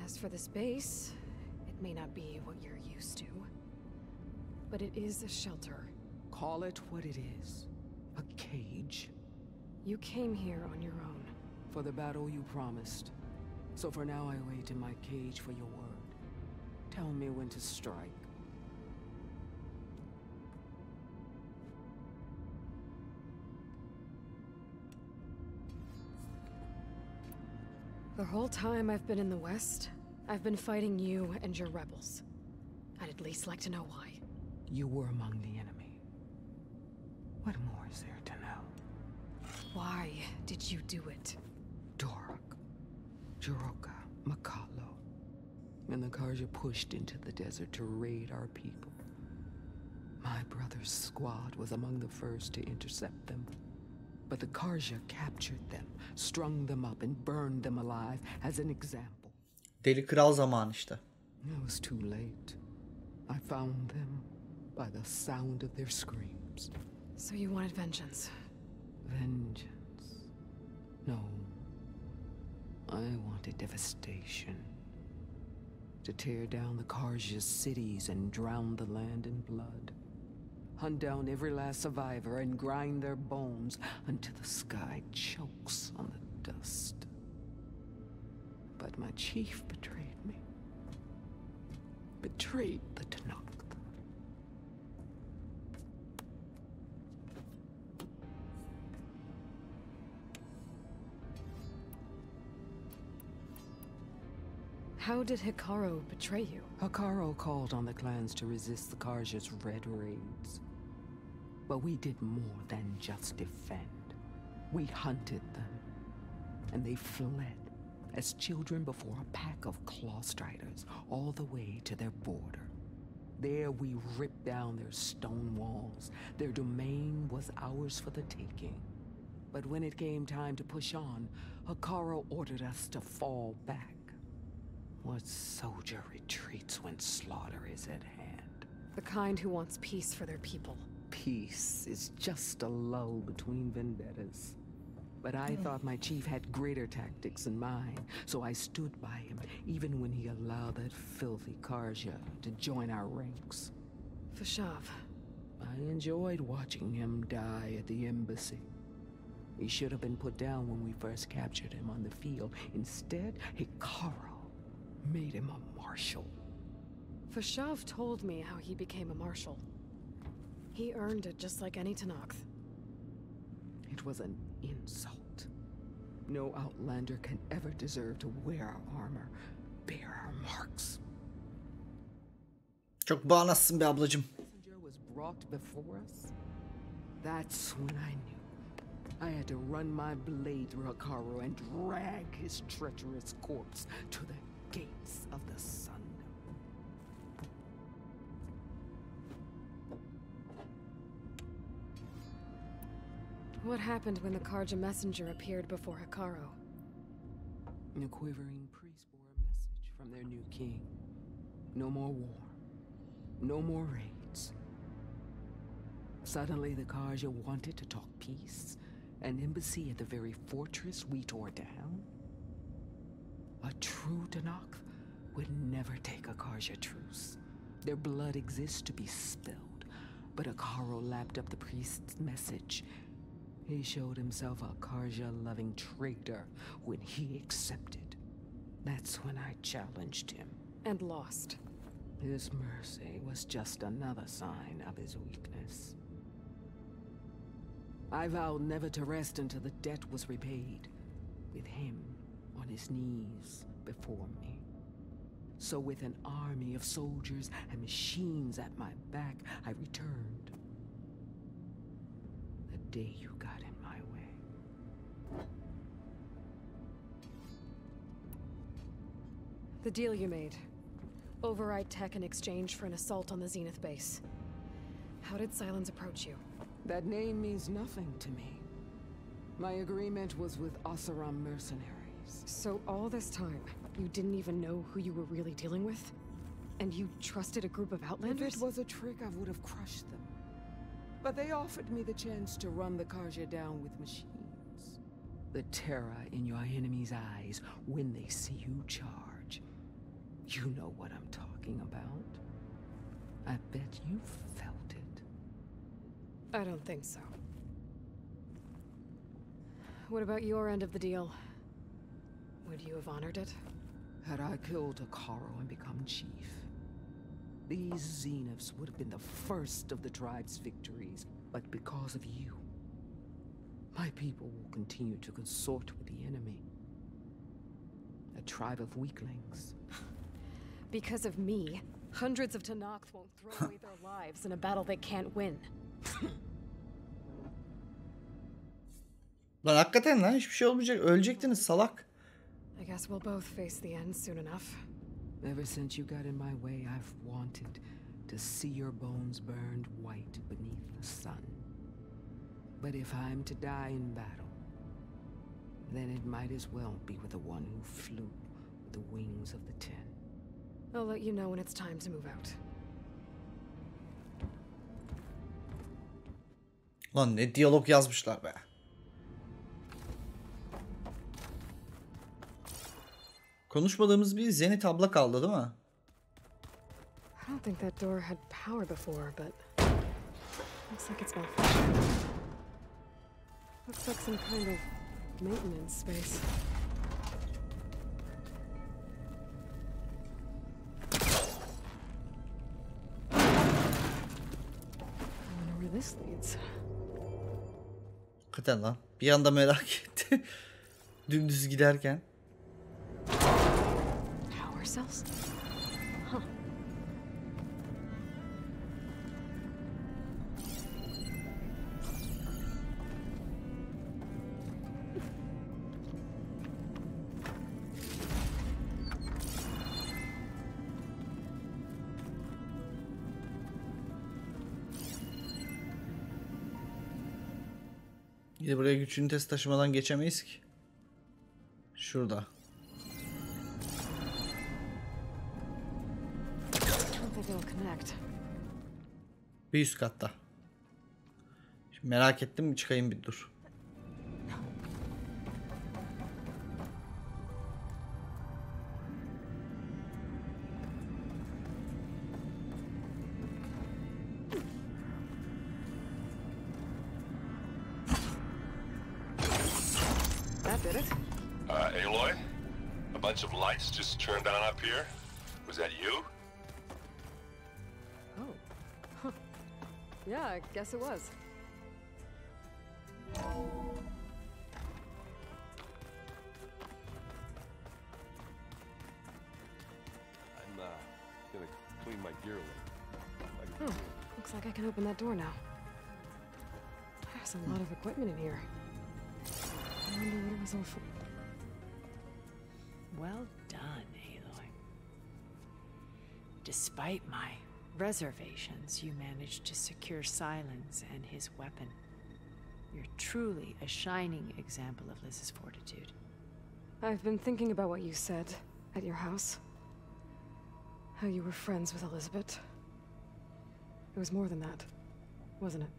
As for this base, it may not be what you're used to, but it is a shelter. Call it what it is. A cage. You came here on your own. For the battle you promised. So for now I wait in my cage for your word. Tell me when to strike. The whole time I've been in the West, I've been fighting you and your rebels. I'd at least like to know why. You were among the enemy. What more is there to know? Why did you do it? Dorak, Jiroka, Makalo, and the Karja pushed into the desert to raid our people. My brother's squad was among the first to intercept them. But the Karja captured them, strung them up, and burned them alive as an example. Deli kral zamanı işte. It was too late. I found them by the sound of their screams. So you wanted vengeance? Vengeance? No. I wanted devastation. To tear down the Karja's cities and drown the land in blood. Hunt down every last survivor and grind their bones until the sky chokes on the dust. But my chief betrayed me. Betrayed the Tanakh. How did Hikaru betray you? Hikaru called on the clans to resist the Karja's red raids. But we did more than just defend. We hunted them, and they fled as children before a pack of claw striders all the way to their border. There we ripped down their stone walls. Their domain was ours for the taking. But when it came time to push on, Hikaru ordered us to fall back. What soldier retreats when slaughter is at hand? The kind who wants peace for their people. Peace is just a lull between vendettas. But I thought my chief had greater tactics in mind, so I stood by him, even when he allowed that filthy Karja to join our ranks. Fashav. I enjoyed watching him die at the embassy. He should have been put down when we first captured him on the field. Instead, Hikaru made him a marshal. Fashav told me how he became a marshal. He earned it just like any Tanakh. It was an insult. No outlander can ever deserve to wear our armor, bear our marks. Çok bağnazsın be ablacım. Messenger was brought before us. That's when I knew. I had to run my blade through Hikaru and drag his treacherous corpse to the gates of the sun. What happened when the Karja messenger appeared before Hekaro? The quivering priests bore a message from their new king. No more war. No more raids. Suddenly the Karja wanted to talk peace. An embassy at the very fortress we tore down? A true Tanakh would never take a Karja truce. Their blood exists to be spilled. But Hekaro lapped up the priest's message. He showed himself a Karja-loving traitor when he accepted. That's when I challenged him. And lost. His mercy was just another sign of his weakness. I vowed never to rest until the debt was repaid, with him on his knees before me. So with an army of soldiers and machines at my back, I returned. The day you got in my way. The deal you made. Override tech in exchange for an assault on the Zenith base. How did Silence approach you? That name means nothing to me. My agreement was with Oseram mercenaries. So all this time, you didn't even know who you were really dealing with? And you trusted a group of outlanders? If it was a trick, I would have crushed them. But they offered me the chance to run the Karja down with machines. The terror in your enemy's eyes when they see you charge. You know what I'm talking about. I bet you felt it. I don't think so. What about your end of the deal? Would you have honored it? Had I killed Hekaro and become chief, these Zeniths would have been the first of the tribe's victories. But because of you, my people will continue to consort with the enemy. A tribe of weaklings. Because of me, hundreds of Tanakhs won't throw away their lives in a battle they can't win. Lan hakikaten lan hiçbir şey olmayacak. Ölecektiniz salak. I guess we'll both face the end soon enough. Ever since you got in my way, I've wanted to see your bones burned white beneath the sun. But if I'm to die in battle, then it might as well be with the one who flew with the wings of the Ten. I'll let you know when it's time to move out. Lan ne diyalog yazmışlar be. Konuşmadığımız bir Zenith abla kaldı değil mi? I don't think that door had power before, but looks like it's malfunctioning. Looks like some kind of maintenance space. I wonder where this leads. Hakikaten lan. Bir anda merak etti. Dümdüz giderken. Power cells? Huh. Yine buraya güç ünitesi taşımadan geçemeyiz ki. Şurada. Bir üst katta. Şimdi merak ettim, çıkayım bir dur. Aloy? A bunch of lights just turned on up here? Was that you? Oh. Huh. Yeah, I guess it was. I'm gonna clean my gear later. Looks like I can open that door now. There's a lot of equipment in here. I wonder what it was all for. Well done, Aloy. Despite my reservations, you managed to secure Silence and his weapon. You're truly a shining example of Liz's fortitude. I've been thinking about what you said at your house. How you were friends with Elizabeth. It was more than that, wasn't it?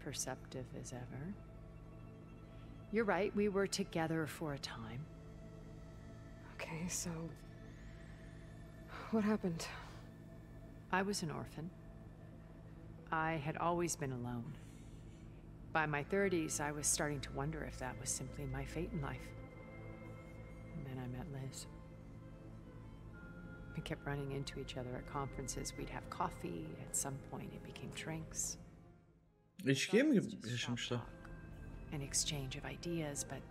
Perceptive as ever. You're right, we were together for a time. Okay, so... what happened? I was an orphan. I had always been alone. By my 30s, I was starting to wonder if that was simply my fate in life. And then I met Liz. We kept running into each other at conferences. We'd have coffee. At some point, it became drinks. İlişkiye mi yaşamışlar? An exchange of ideas, but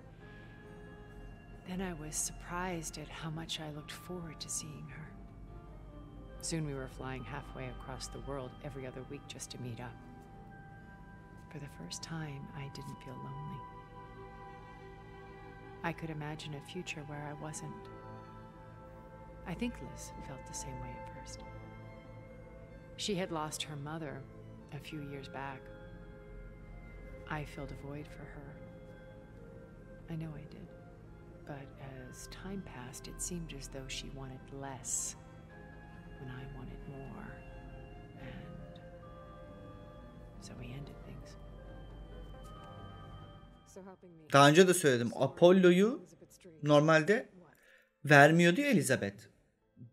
then I was surprised at how much I looked forward to seeing her. Soon we were flying halfway across the world every other week just to meet up. For the first time, I didn't feel lonely. I could imagine a future where I wasn't. I think Liz felt the same way at first. She had lost her mother a few years back. I filled a void for her. I know I did. But as time passed, it seemed as though she wanted less when I wanted more. And so we ended things. Daha önce de söyledim. Apollo'yu normalde vermiyordu ya Elizabeth.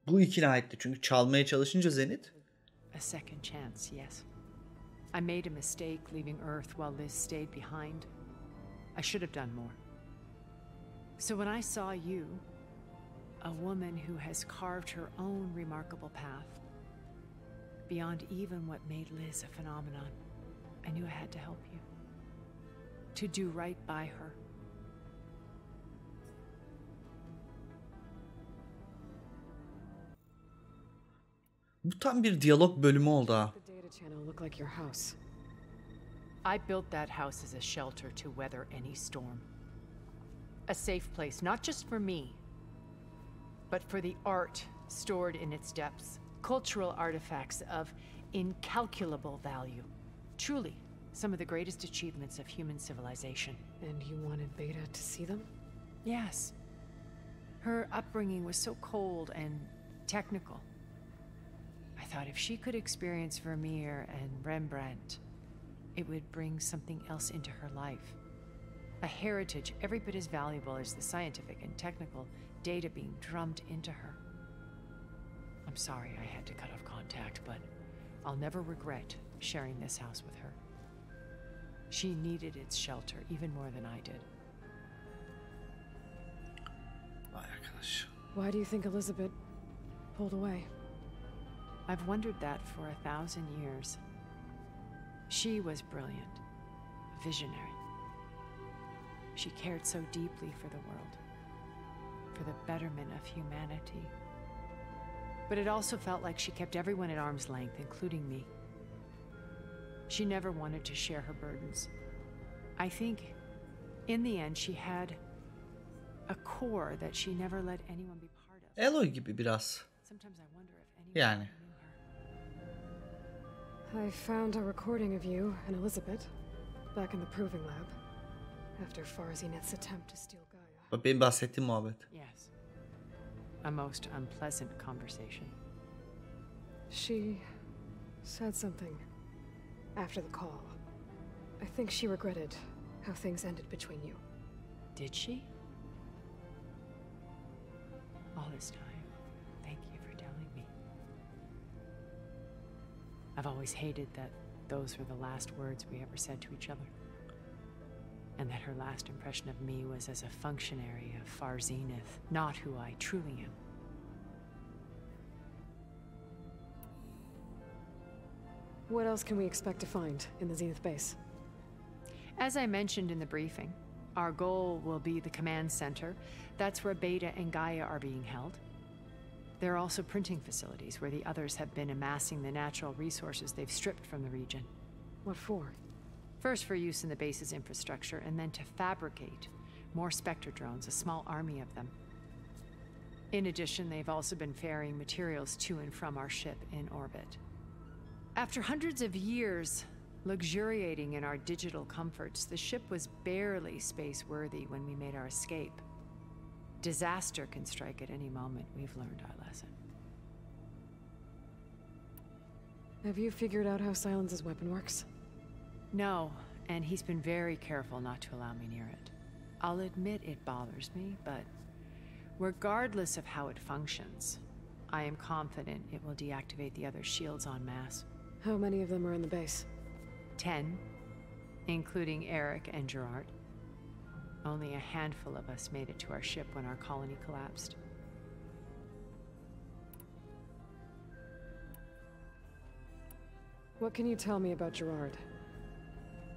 Bu ikna etti çünkü çalmaya çalışınca Zenith. A second chance, yes. I made a mistake leaving Earth while Liz stayed behind. I should have done more. So when I saw you, a woman who has carved her own remarkable path, beyond even what made Liz a phenomenon, I knew I had to help you. To do right by her. Bu tam bir diyalog bölümü oldu ha. I built that house as a shelter to weather any storm. A safe place, not just for me, but for the art stored in its depths. Cultural artifacts of incalculable value. Truly, some of the greatest achievements of human civilization. And you wanted Beta to see them? Yes. Her upbringing was so cold and technical. I thought if she could experience Vermeer and Rembrandt, it would bring something else into her life. A heritage every bit as valuable as the scientific and technical data being drummed into her. I'm sorry I had to cut off contact, but I'll never regret sharing this house with her. She needed its shelter even more than I did. Vay arkadaş. Why do you think Elizabeth pulled away? I've wondered that for 1,000 years. She was brilliant, visionary. She cared so deeply for the world, for the betterment of humanity. But it also felt like she kept everyone at arm's length, including me. She never wanted to share her burdens. I think, in the end, she had a core that she never let anyone be part of. Eloy gibi biraz. Sometimes I wonder if anyone Yani. I found a recording of you and Elizabeth back in the proving lab after Farzineth's attempt to steal Gaia. Bak benim bahsettiğim muhabbet. Yes. A most unpleasant conversation. She said something after the call. I think she regretted how things ended between you. Did she? All this time, thank you for telling me. I've always hated that those were the last words we ever said to each other. And that her last impression of me was as a functionary of Far Zenith, not who I truly am. What else can we expect to find in the Zenith base? As I mentioned in the briefing, our goal will be the command center. That's where Beta and Gaia are being held. There are also printing facilities where the others have been amassing the natural resources they've stripped from the region. What for? First for use in the base's infrastructure, and then to fabricate more Spectre drones, a small army of them. In addition, they've also been ferrying materials to and from our ship in orbit. After hundreds of years luxuriating in our digital comforts, the ship was barely space-worthy when we made our escape. Disaster can strike at any moment. We've learned our lesson. Have you figured out how Silence's weapon works? No, and he's been very careful not to allow me near it. I'll admit it bothers me, but regardless of how it functions, I am confident it will deactivate the other shields en masse. How many of them are in the base? 10, including Eric and Gerard. Only a handful of us made it to our ship when our colony collapsed. What can you tell me about Gerard?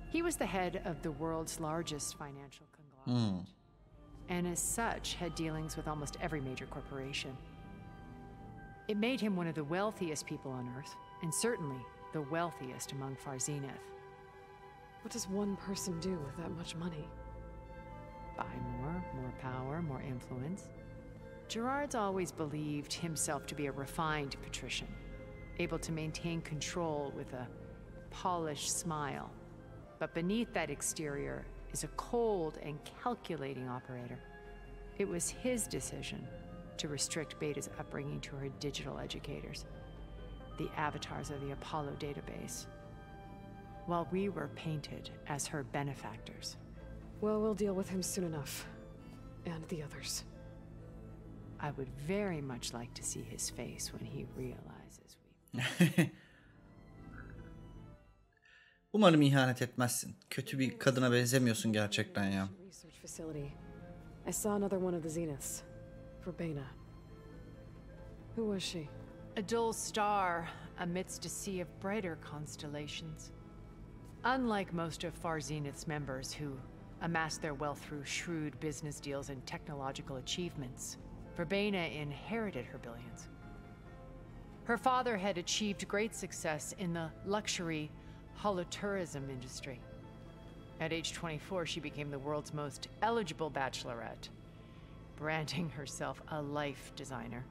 He was the head of the world's largest financial conglomerate, and as such had dealings with almost every major corporation. It made him one of the wealthiest people on Earth, and certainly the wealthiest among Far Zenith. What does one person do with that much money? Buy more power, more influence. Gerard's always believed himself to be a refined patrician, able to maintain control with a polished smile. But beneath that exterior is a cold and calculating operator. It was his decision to restrict Beta's upbringing to her digital educators, the avatars of the Apollo database, while we were painted as her benefactors. Well, we'll deal with him soon enough. And the others. I would very much like to see his face when he realizes we... Umarım ihanet etmezsin. Kötü bir kadına benzemiyorsun gerçekten ya. Research facility. I saw another one of the Zeniths. Verbena. Who was she? A dull star amidst a sea of brighter constellations. Unlike most of Far Zenith's members who amassed their wealth through shrewd business deals and technological achievements, Verbena inherited her billions. Her father had achieved great success in the luxury holotourism industry. At age 24, she became the world's most eligible bachelorette, branding herself a life designer.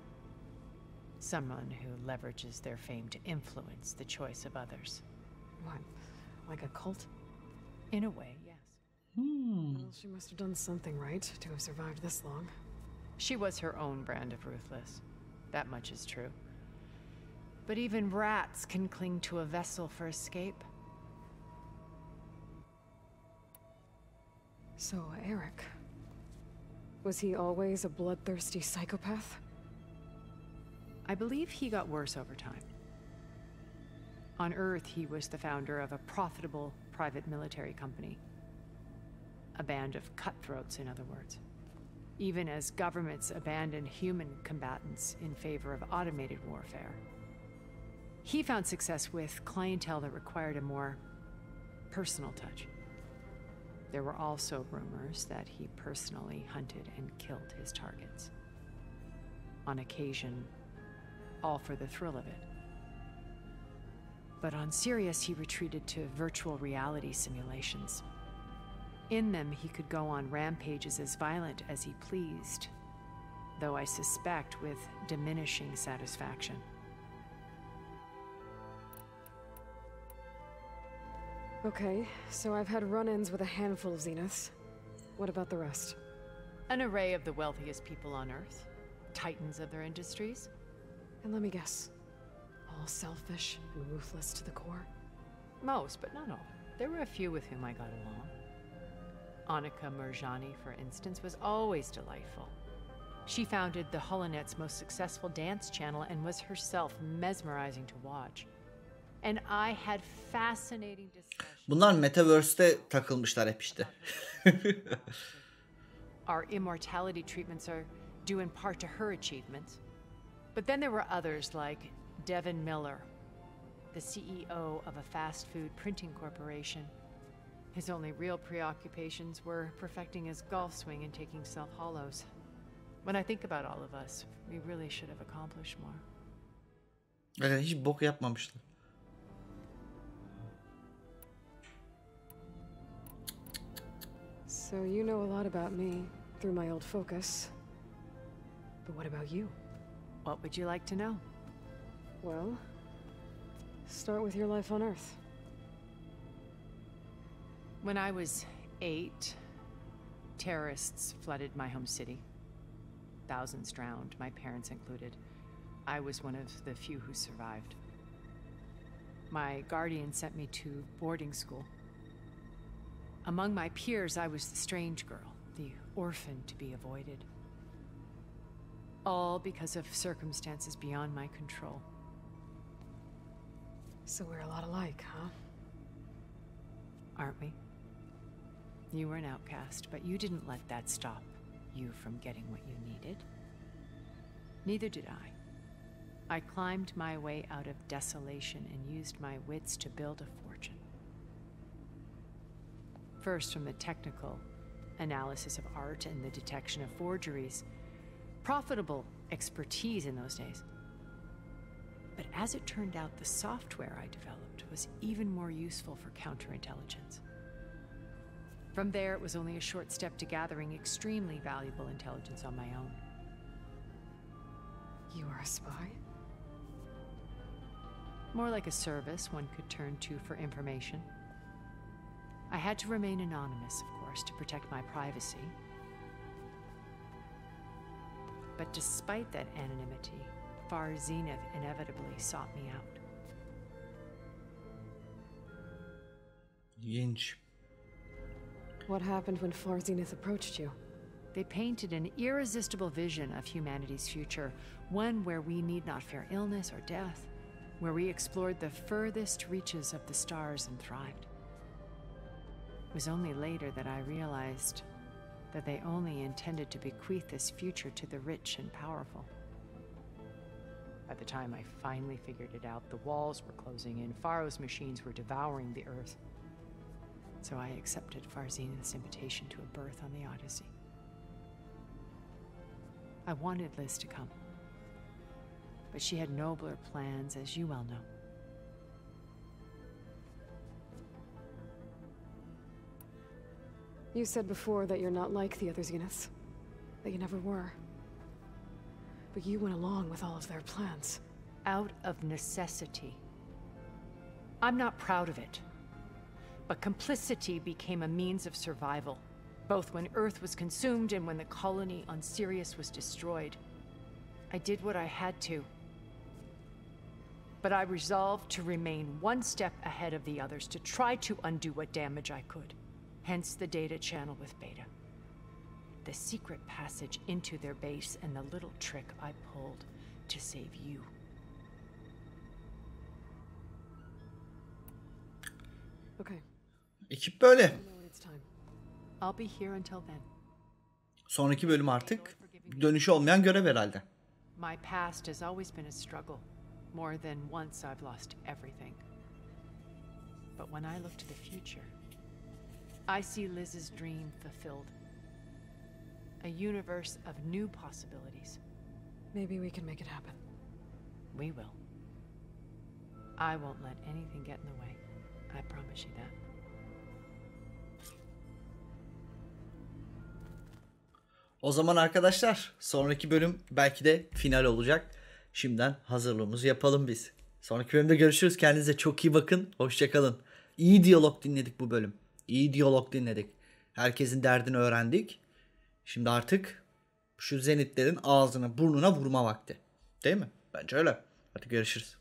Someone who leverages their fame to influence the choice of others. What? Like a cult? In a way, yes. Well, she must have done something right to have survived this long. She was her own brand of ruthless. That much is true. But even rats can cling to a vessel for escape. So, Eric. Was he always a bloodthirsty psychopath? I believe he got worse over time. On Earth, he was the founder of a profitable private military company. A band of cutthroats, in other words. Even as governments abandoned human combatants in favor of automated warfare. He found success with clientele that required a more personal touch. There were also rumors that he personally hunted and killed his targets. On occasion, all for the thrill of it. But on Sirius, he retreated to virtual reality simulations. In them, he could go on rampages as violent as he pleased, though I suspect with diminishing satisfaction. Okay, so I've had run-ins with a handful of Zeniths. What about the rest? An array of the wealthiest people on Earth, titans of their industries. And let me guess, all selfish and ruthless to the core? Most, but not all. There were a few with whom I got along. Annika Murjani, for instance, was always delightful. She founded the Holonet's most successful dance channel and was herself mesmerizing to watch. And I had fascinating discussions. Bunlar Metaverse'te takılmışlar hep işte. Our immortality treatments are due in part to her achievements. But then there were others like Devin Miller, the CEO of a fast food printing corporation. His only real preoccupations were perfecting his golf swing and taking self-hollows. When I think about all of us, we really should have accomplished more. Evet, hiç bok yapmamışlar. So you know a lot about me through my old focus. But what about you? What would you like to know? Well, start with your life on Earth. When I was 8, terrorists flooded my home city. Thousands drowned, my parents included. I was one of the few who survived. My guardian sent me to boarding school. Among my peers, I was the strange girl, the orphan to be avoided. All because of circumstances beyond my control. So we're a lot alike, huh? Aren't we? You were an outcast, but you didn't let that stop you from getting what you needed. Neither did I. I climbed my way out of desolation and used my wits to build a fortune. First, from the technical analysis of art and the detection of forgeries. Profitable expertise in those days. But as it turned out, the software I developed was even more useful for counterintelligence. From there, it was only a short step to gathering extremely valuable intelligence on my own. You are a spy? More like a service one could turn to for information. I had to remain anonymous, of course, to protect my privacy. But despite that anonymity, Far Zenith inevitably sought me out. İlginç. What happened when Far Zenith approached you? They painted an irresistible vision of humanity's future, one where we need not fear illness or death, where we explored the furthest reaches of the stars and thrived. It was only later that I realized that they only intended to bequeath this future to the rich and powerful. By the time I finally figured it out, the walls were closing in, Pharaoh's machines were devouring the earth. So I accepted Far Zenith's invitation to a berth on the Odyssey. I wanted Liz to come, but she had nobler plans, as you well know. You said before that you're not like the other Zeniths. That you never were. But you went along with all of their plans. Out of necessity. I'm not proud of it. But complicity became a means of survival, both when Earth was consumed and when the colony on Sirius was destroyed. I did what I had to. But I resolved to remain one step ahead of the others, to try to undo what damage I could. Hence the data channel with Beta. The secret passage into their base and the little trick I pulled to save you. Okay. Ekip böyle. I'll be here until then. Sonraki bölüm artık dönüşü olmayan görev herhalde. My past has always been a struggle. More than once I've lost everything. But when I look to the future, I see Liz's dream fulfilled. A universe of new possibilities. Maybe we can make it happen. We will. I won't let anything get in the way. I promise you that. O zaman arkadaşlar sonraki bölüm belki de final olacak. Şimdiden hazırlığımızı yapalım biz. Sonraki bölümde görüşürüz. Kendinize çok iyi bakın. Hoşça kalın. İyi diyalog dinledik bu bölüm. İyi diyalog dinledik. Herkesin derdini öğrendik. Şimdi artık şu zenitlerin ağzına burnuna vurma vakti. Değil mi? Bence öyle. Hadi görüşürüz.